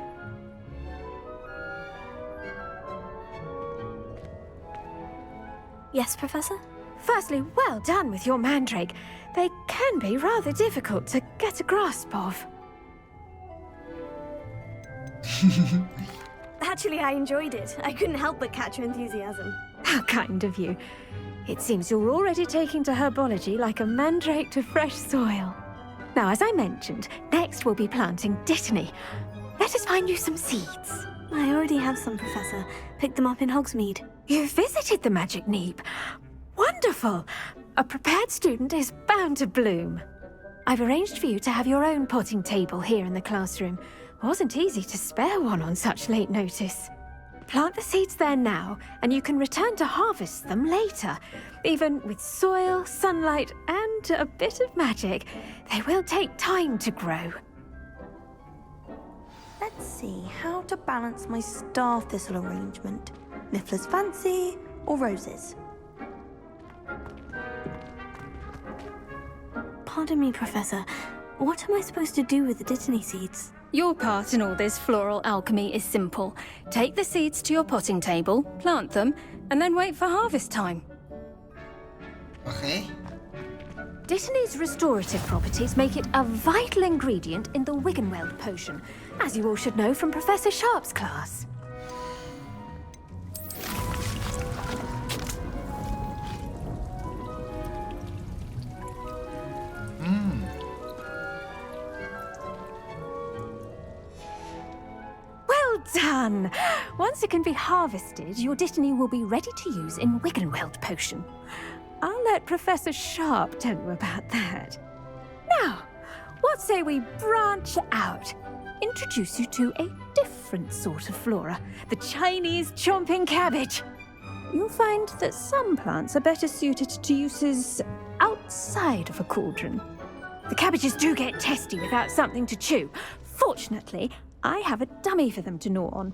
Yes, Professor? Firstly, well done with your mandrake. They can be rather difficult to get a grasp of. Actually, I enjoyed it. I couldn't help but catch your enthusiasm. How kind of you. It seems you're already taking to herbology like a mandrake to fresh soil. Now, as I mentioned, next we'll be planting dittany. Let us find you some seeds. I already have some, Professor. Picked them up in Hogsmeade. You visited the Magic Neep. Wonderful. A prepared student is bound to bloom. I've arranged for you to have your own potting table here in the classroom. Wasn't easy to spare one on such late notice. Plant the seeds there now, and you can return to harvest them later. Even with soil, sunlight, and a bit of magic, they will take time to grow. Let's see how to balance my star thistle arrangement. Niffler's fancy or roses? Pardon me, Professor. What am I supposed to do with the dittany seeds? Your part in all this floral alchemy is simple. Take the seeds to your potting table, plant them, and then wait for harvest time. Okay. Dittany's restorative properties make it a vital ingredient in the Wiggenweld potion, as you all should know from Professor Sharp's class. Well done! Once it can be harvested, your Dittany will be ready to use in Wiggenweld potion. I'll let Professor Sharp tell you about that. Now, what say we branch out? Introduce you to a different sort of flora, the Chinese chomping cabbage. You'll find that some plants are better suited to uses outside of a cauldron. The cabbages do get testy without something to chew. Fortunately, I have a dummy for them to gnaw on.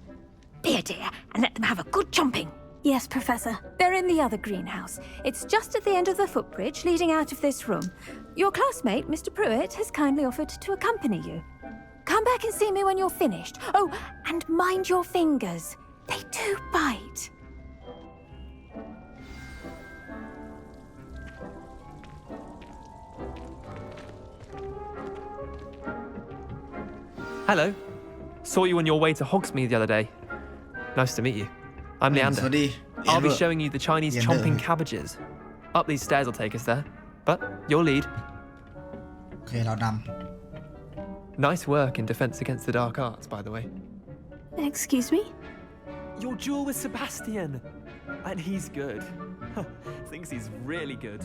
Be a dear and let them have a good chomping. Yes, Professor. They're in the other greenhouse. It's just at the end of the footbridge leading out of this room. Your classmate, Mr. Pruitt, has kindly offered to accompany you. Come back and see me when you're finished. Oh, and mind your fingers. They do bite. Hello. Saw you on your way to Hogsmeade the other day. Nice to meet you. I'm Leander. I'll be showing you the Chinese chomping cabbages. Up these stairs will take us there. But your lead. Okay, เราน Nice work in defense against the dark arts, by the way. Excuse me? Your duel with Sebastian. And he's good. Thinks he's really good.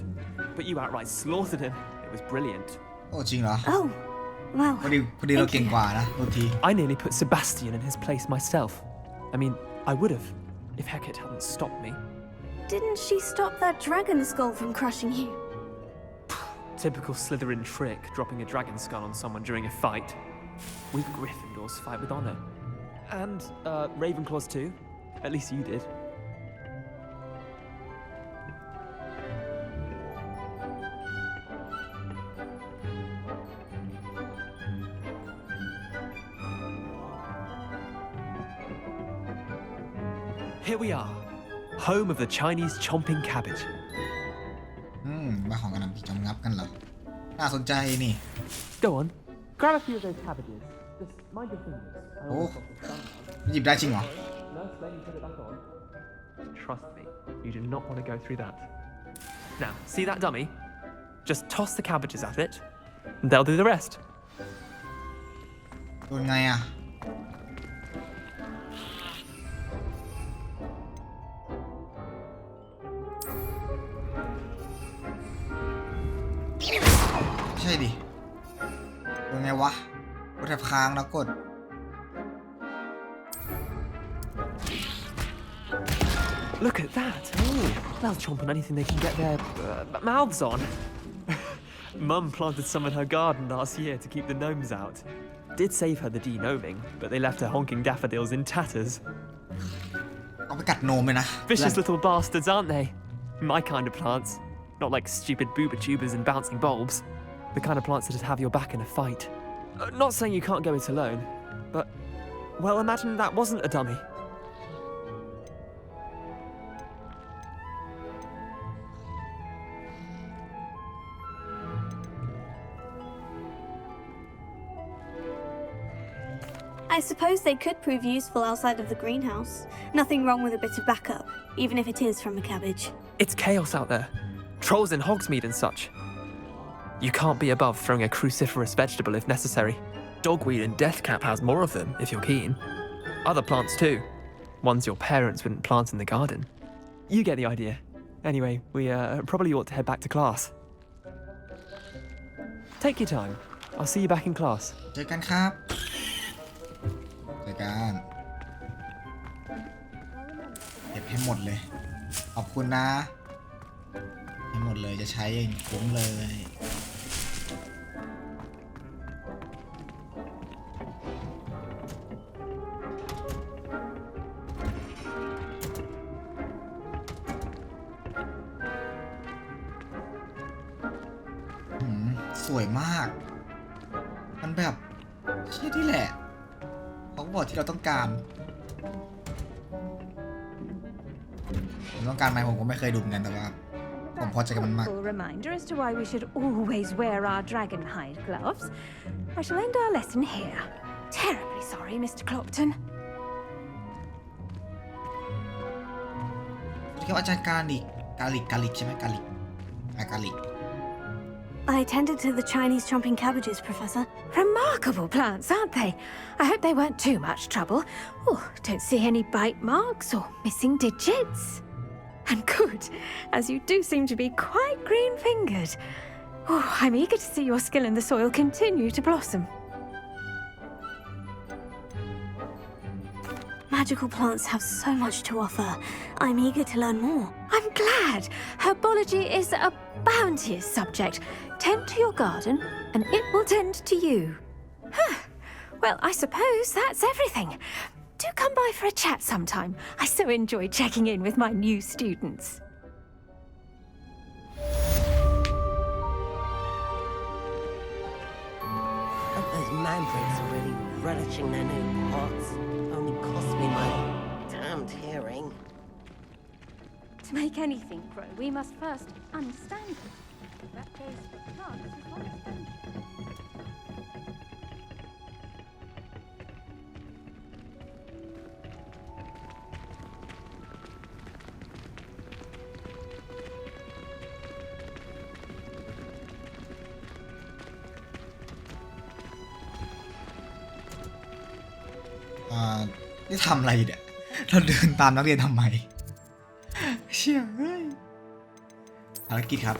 But you outright slaughtered him. It was brilliant. โอ้จริงเหรอ Oh, well. พอดีเราเก่งกว่านะโทษที I nearly put Sebastian in his place myself. I mean, I would have, if Hecate hadn't stopped me. Didn't she stop that dragon skull from crushing you? Typical Slytherin trick, dropping a dragon skull on someone during a fight. We Gryffindors fight with honor. And, Ravenclaws too. At least you did. Here we are, home of the Chinese chomping cabbage. บ้านของกระหน่ำปีจอมงับกันเหรอ น่าสนใจนี่ Go on, grab a few of those cabbages. Just mind your fingers. โอ้หยิบได้จริงเหรอ Nurse, let me put it back on. Trust me, you do not want to go through that. Now, see that dummy? Just toss the cabbages at it, and they'll do the rest. โดนไงอ่ะ ใช่ดิโดนไงวะกดแถบค้างแล้วกด Look at that. Oh, they'll chomp on anything they can get their mouths on. Mum planted some in her garden last year to keep the gnomes out. Did save her the de-gnoming, but they left her honking daffodils in tatters. เอาไปกัดโนมเลยนะ Vicious little bastards, aren't they? My kind of plants. Not like stupid booba tubers and bouncing bulbs. The kind of plants that'd have your back in a fight. Not saying you can't go it alone, but, well, imagine that wasn't a dummy. I suppose they could prove useful outside of the greenhouse. Nothing wrong with a bit of backup, even if it is from a cabbage. It's chaos out there. Trolls in Hogsmeade and such. You can't be above throwing a cruciferous vegetable if necessary. Dogweed and deathcap has more of them, if you're keen. Other plants too. Ones your parents wouldn't plant in the garden. You get the idea. Anyway, we probably ought to head back to class. Take your time. I'll see you back in class. เจอกันครับ ในการเก็บให้หมดเลยขอบคุณนะให้หมดเลยจะใช้อย่างคุ้มเลยสวยมากมันแบบเชี่ยที่แหละเขาบอกที่เราต้องการผมต้องการไหมผมก็ไม่เคยดูเหมือนกันแต่ว่าผมพอใจกับมันมาก Reminder as to why we should always wear our dragon hide gloves. I shall end our lesson here. Terribly sorry, Mr. Clopton. ที่เขาอาจารย์กาลิกใช่ไหมกาลิก I tended to the Chinese chomping cabbages, Professor. Remarkable plants, aren't they? I hope they weren't too much trouble. Oh, don't see any bite marks or missing digits. And good, as you do seem to be quite green-fingered. Oh, I'm eager to see your skill in the soil continue to blossom. Magical plants have so much to offer. I'm eager to learn more. I'm glad. Herbology is a bounteous subject. Tend to your garden, and it will tend to you. Well, I suppose that's everything. Do come by for a chat sometime. I so enjoy checking in with my new students. Those mandrakes are really relishing their new pots. Only cost me my damned hearing. To make anything grow, we must first understand it. That goes for plants as well as fungi. นี่ทำอะไรเนี่ยเราเดินตามนักเรียนทำไมเชี่ยเฮ้ยภารกิจครับ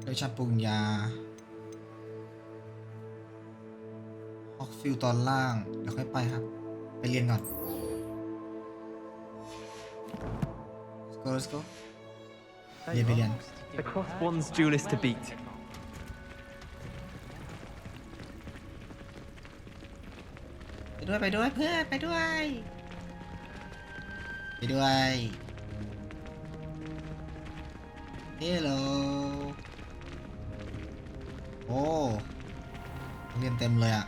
โดยชัดปรุงยาฮอกฟิลตอนล่างเดี๋ยวค่อยไปครับไปเรียนก่อน Let's go เรียนไปเรียน The cross one's duelist to beat. ไปด้วยเพื่อนไปด้วยฮัลโหลโอ้เรียนเต็มเลยอ่ะ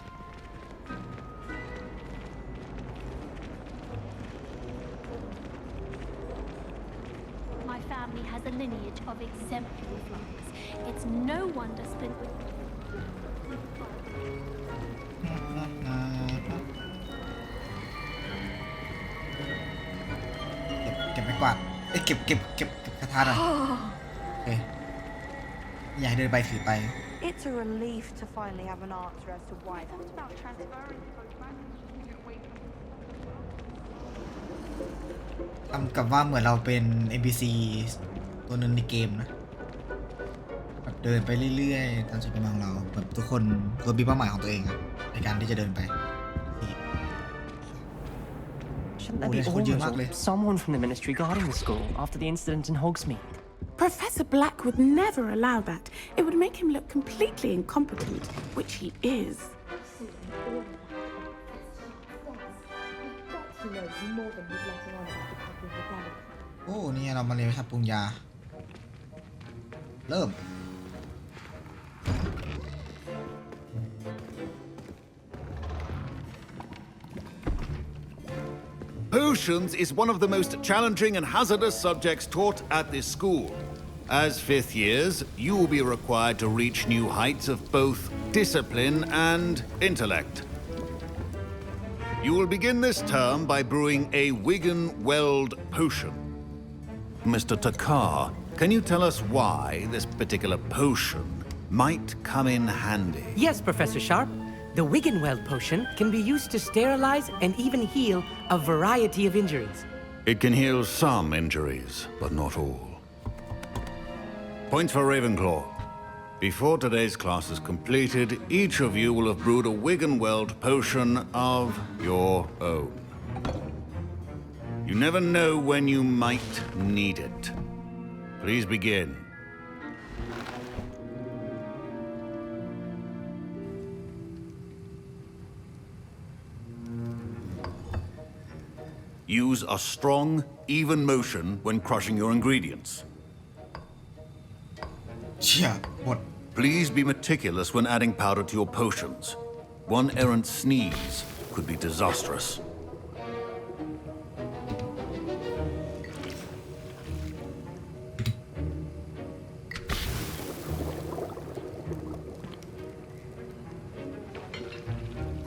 My family has a lineage of exemplary flyers. It's no wonder Splint would... เก็บไม้กวาดเก็บคาถาหน่อยโอเคอย่าให้เดินไปถือไป It's a relief to finally have an answer as to why that was about transferring ทำกับว่าเหมือนเราเป็น NPC ตัวนึงในเกมนะแบบเดินไปเรื่อยๆตามจุดประมาณของเราแบบทุกคนมีเป้าหมายของตัวเองอะในการที่จะเดินไป Shouldn't there be orders or someone from the ministry guarding the school after the incident in Hogsmeade? Professor Black would never allow that. It would make him look completely incompetent, which he is. Oh, นี่เรามาเรียนวิชาปรุงยาเริ่ม Potions is one of the most challenging and hazardous subjects taught at this school. As fifth years, you will be required to reach new heights of both discipline and intellect. You will begin this term by brewing a Wigan-Weld potion. Mr. Takar, can you tell us why this particular potion might come in handy? Yes, Professor Sharp. The Wigan-Weld potion can be used to sterilize and even heal a variety of injuries. It can heal some injuries, but not all. Points for Ravenclaw. Before today's class is completed, each of you will have brewed a Wiggenweld potion of your own. You never know when you might need it. Please begin. Use a strong, even motion when crushing your ingredients. Please be meticulous when adding powder to your potions. One errant sneeze could be disastrous.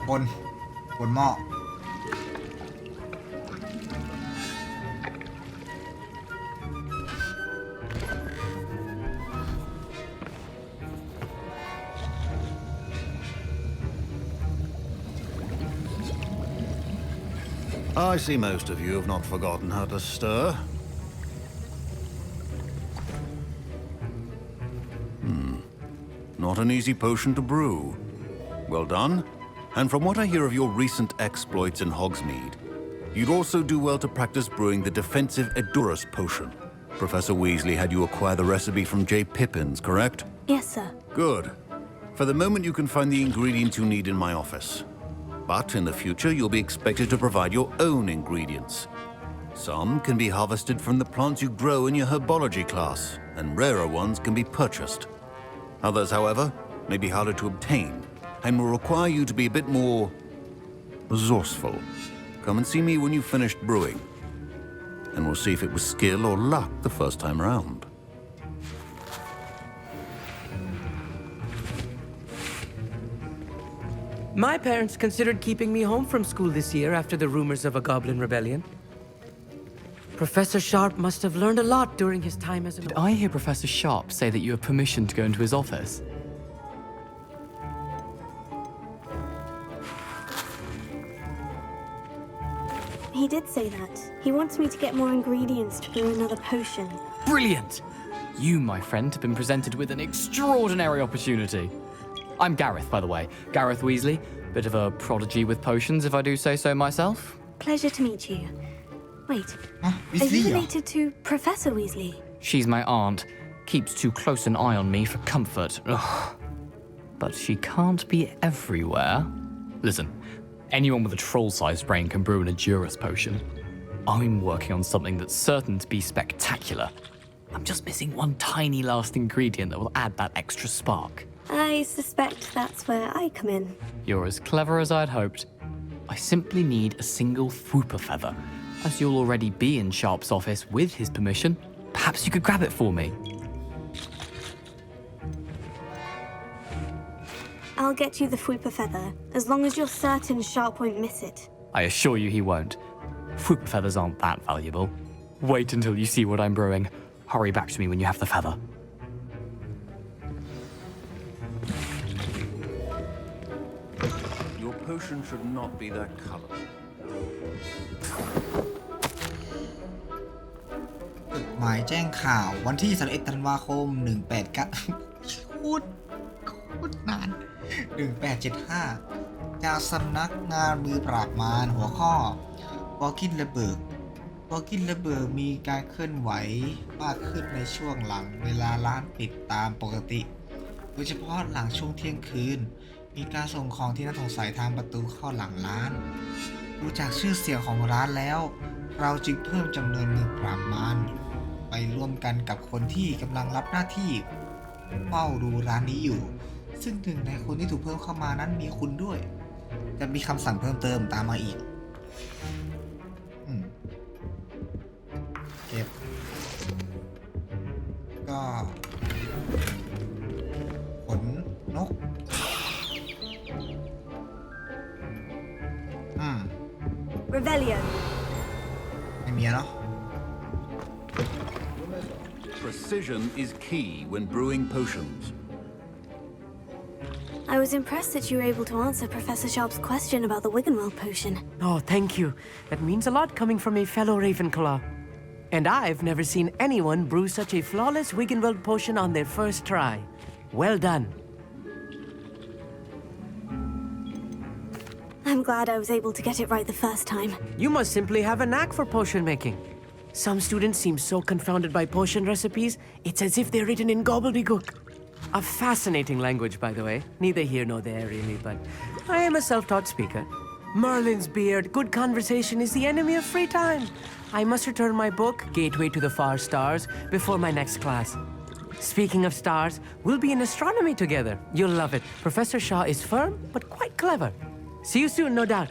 Bồn mọ. I see most of you have not forgotten how to stir. Not an easy potion to brew. Well done. And from what I hear of your recent exploits in Hogsmeade, you'd also do well to practice brewing the defensive Edurus potion. Professor Weasley had you acquire the recipe from J. Pippins, correct? Yes, sir. Good. For the moment, you can find the ingredients you need in my office. But in the future, you'll be expected to provide your own ingredients. Some can be harvested from the plants you grow in your herbology class, and rarer ones can be purchased. Others, however, may be harder to obtain, and will require you to be a bit more resourceful. Come and see me when you've finished brewing, and we'll see if it was skill or luck the first time round. My parents considered keeping me home from school this year after the rumors of a goblin rebellion. Professor Sharp must have learned a lot during his time as an... Did I hear Professor Sharp say that you have permission to go into his office? He did say that. He wants me to get more ingredients to brew another potion. Brilliant! You, my friend, have been presented with an extraordinary opportunity. I'm Gareth, by the way. Gareth Weasley. Bit of a prodigy with potions, if I do say so myself. Pleasure to meet you. Wait, are you related to Professor Weasley? She's my aunt. Keeps too close an eye on me for comfort. Ugh. But she can't be everywhere. Listen, anyone with a troll-sized brain can brew an Edurus potion. I'm working on something that's certain to be spectacular. I'm just missing one tiny last ingredient that will add that extra spark. I suspect that's where I come in. You're as clever as I'd hoped. I simply need a single Fwooper feather. As you'll already be in Sharp's office with his permission, perhaps you could grab it for me. I'll get you the Fwooper feather, as long as you're certain Sharp won't miss it. I assure you he won't. Fwooper feathers aren't that valuable. Wait until you see what I'm brewing. Hurry back to me when you have the feather. Your potion should not be that color. หมายแจ้งข่าววันที่31ธันวาคม189โคตรนาน1875จากสำนักงานมือปราบมารหัวข้อบอกินระเบิดมีการเคลื่อนไหวมากขึ้นในช่วงหลังเวลาร้านปิดตามปกติโดยเฉพาะหลังช่วงเที่ยงคืนมีการส่งของที่น่าสงสัยทางประตูเข้าหลังร้านดูจากชื่อเสียงของร้านแล้วเราจึงเพิ่มจำนวนมือปราบมารไปร่วมกันกับคนที่กำลังรับหน้าที่เฝ้าดูร้านนี้อยู่ซึ่งหนึ่งในคนที่ถูกเพิ่มเข้ามานั้นมีคุณด้วยจะมีคำสั่งเพิ่มเติมตามมาอีกเก็บก็ขนนกRevelio. ไม่มีเนาะ Precision is key when brewing potions. I was impressed that you were able to answer Professor Sharp's question about the Wiggenweld potion. Oh, thank you. That means a lot coming from a fellow Ravenclaw. And I've never seen anyone brew such a flawless Wiggenweld potion on their first try. Well done. I'm glad I was able to get it right the first time. You must simply have a knack for potion making. Some students seem so confounded by potion recipes, it's as if they're written in gobbledygook. A fascinating language, by the way. Neither here nor there, really, but I am a self-taught speaker. Merlin's beard, good conversation is the enemy of free time. I must return my book, Gateway to the Far Stars, before my next class. Speaking of stars, we'll be in astronomy together. You'll love it. Professor Shah is firm, but quite clever. See you soon, no doubt.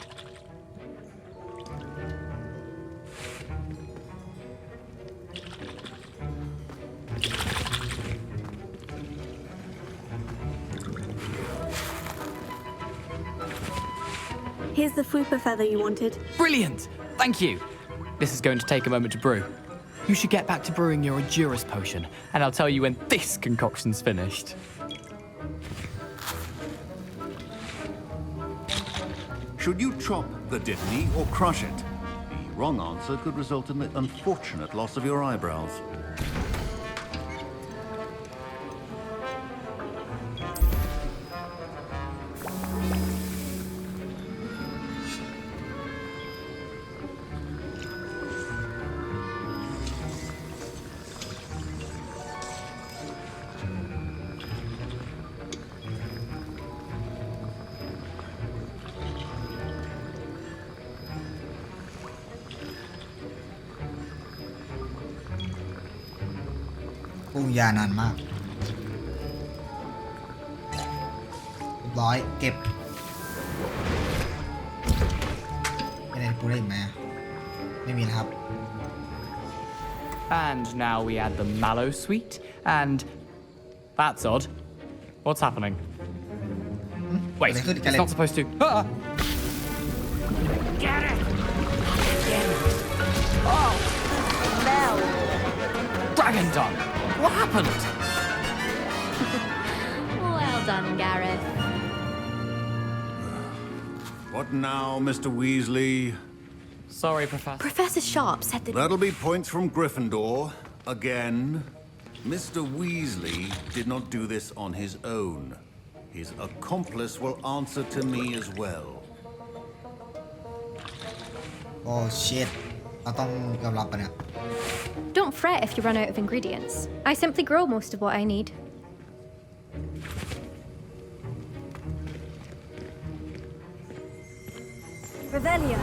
Here's the fupa feather you wanted. Brilliant! Thank you. This is going to take a moment to brew. You should get back to brewing your Juris potion, and I'll tell you when this concoction's finished. Should you chop the dittany or crush it? The wrong answer could result in the unfortunate loss of your eyebrows.ปรุงยานานมากเรียบร้อยเก็บไม่ได้ปรุงได้อีกไหมไม่มีนะครับ And now we add the mallow sweet, and that's odd. What's happening? Wait, it's not supposed to. Ah! Get it! Oh, smell! Dragon Dung! What happened? Well done, Gareth. What now, Mr. Weasley? Sorry, Professor. Professor Sharp said that... That'll be points from Gryffindor. Again. Mr. Weasley did not do this on his own. His accomplice will answer to me as well. Oh shit. เราต้องยอมรับปะเนี่ย Don't fret if you run out of ingredients. I simply grow most of what I need. Revelio.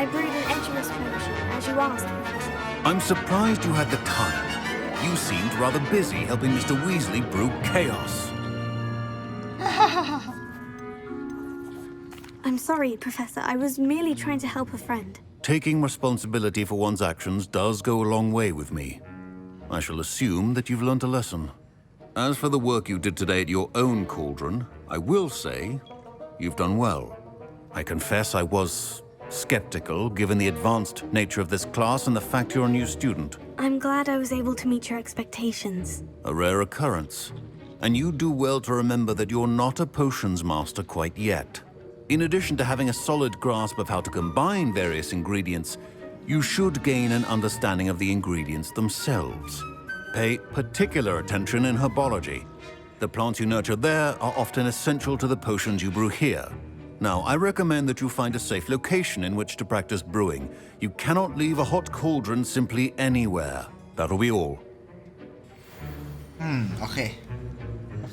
I brewed an Edgerus potion, as you asked, Professor. I'm surprised you had the time. You seemed rather busy helping Mr. Weasley brew chaos. I'm sorry, Professor. I was merely trying to help a friend. Taking responsibility for one's actions does go a long way with me. I shall assume that you've learnt a lesson. As for the work you did today at your own cauldron, I will say you've done well. I confess I was skeptical, given the advanced nature of this class and the fact you're a new student. I'm glad I was able to meet your expectations. A rare occurrence. And you do well to remember that you're not a potions master quite yet. In addition to having a solid grasp of how to combine various ingredients, you should gain an understanding of the ingredients themselves. Pay particular attention in herbology. The plants you nurture there are often essential to the potions you brew here. Now, I recommend that you find a safe location in which to practice brewing. You cannot leave a hot cauldron simply anywhere. That'll be all. Okay.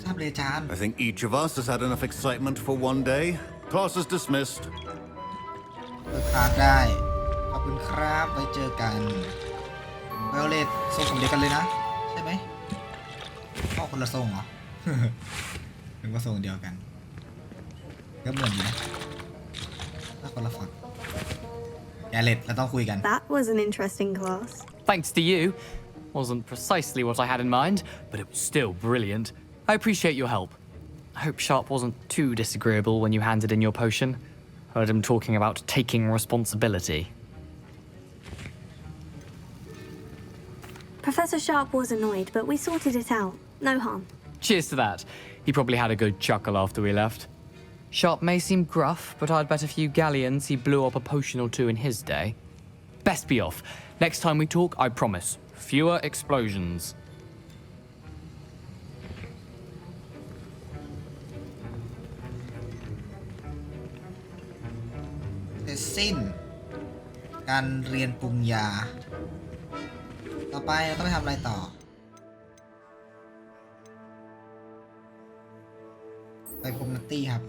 I think each of us has had enough excitement for one day. Class is dismissed. ได้ขอบคุณครับไว้เจอกันไวโอเลตทรงผมเดียวกันเลยนะใช่ไหมพ่อคนละทรงเหรอ นึกว่าทรงเดียวกันก็เหมือนอยู่นะถ้าคนละฝั่งอย่าเล็ดเราต้องคุยกัน That was an interesting class. Thanks to you. Wasn't precisely what I had in mind, but it was still brilliant. I appreciate your help. I hope Sharp wasn't too disagreeable when you handed in your potion. Heard him talking about taking responsibility. Professor Sharp was annoyed, but we sorted it out. No harm. Cheers to that. He probably had a good chuckle after we left. Sharp may seem gruff, but I'd bet a few galleons he blew up a potion or two in his day. Best be off. Next time we talk, I promise. Fewer explosions. เสร็จสิ้นการเรียนปรุงยาต่อไปเราต้องไปทำอะไรต่อไปพบนัตตี้ครับ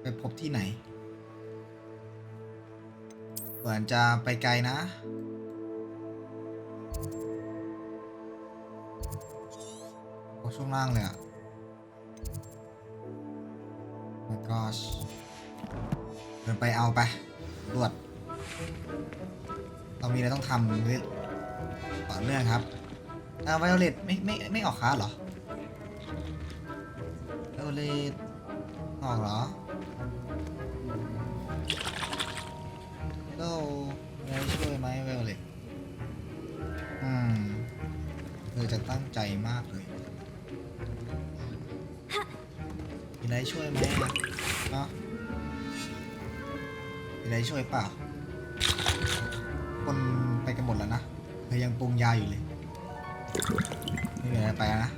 ไปพบที่ไหนเหมือนจะไปไกลนะโอ้ช่วงล่างเลยอ่ะ my gosh เดินไปเอาไปรวดเรามีอะไรต้องทำต่อเนื่องครับไวโอเลตไม่ออกค้าเหรอไวโอเลตออกเหรอแล้วมีอะไรช่วยไหมไวโอเลตเธอจะตั้งใจมากเลยมีอะไรช่วยไหมเนาะมีอะไรช่วยเปล่าคนไปกันหมดแล้วนะเธอยังปรุงยาอยู่เลยไม่มีอะไรไปนะ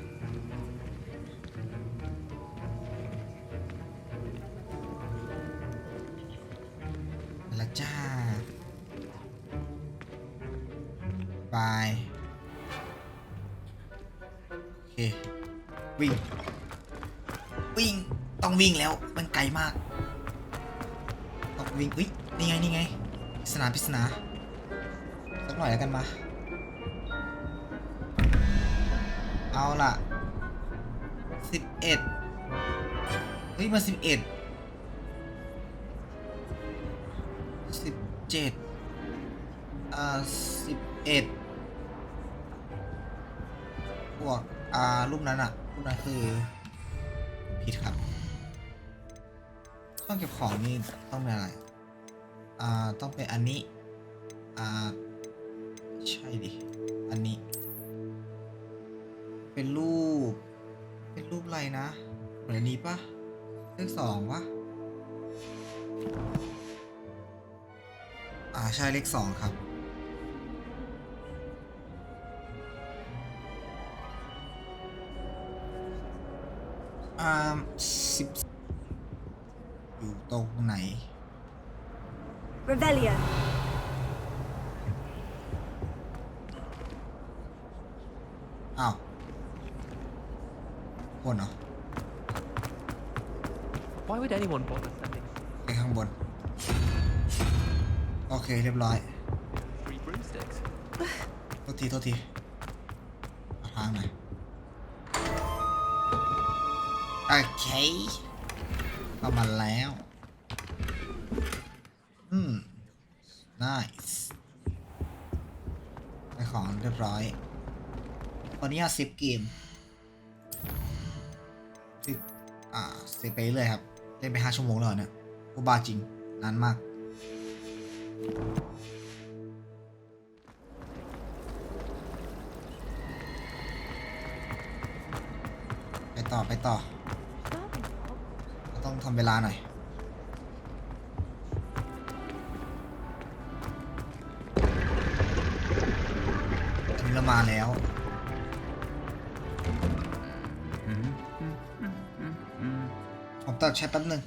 ละจ้าบายโอเควิ่งต้องวิ่งแล้วมันไกลมากต้องวิ่งนี่ไงปริศนาสักหน่อยแล้วกันมาเอาล่ะ11มา11 1711พวกรูปนั้นคือผิดครับช่องเก็บของนี่ต้องเป็นอะไรต้องเป็นอันนี้ใช่ดิอันนี้เป็นรูปอะไรนะเหมือนอันนี้ปะเลข2ปะใช่เลข2ครับ10อยู่ตรงไหน Rebellion. อ้าวบนเหรอ Why would anyone bother sending ไปข้างบนโอเคเรียบร้อย free broomsticks? โทษทีทางไหนโอเคเข้ามาแล้วnice ได้ของเรียบร้อยวันนี้10 เกมเซฟไปเลยครับเล่นไป5 ชั่วโมงแล้วเนี่ยกูบ้าจริงนานมากไปต่อต้องทำเวลาหน่อยอันนี้เรามาแล้วผมตัดแชทแป๊บนึง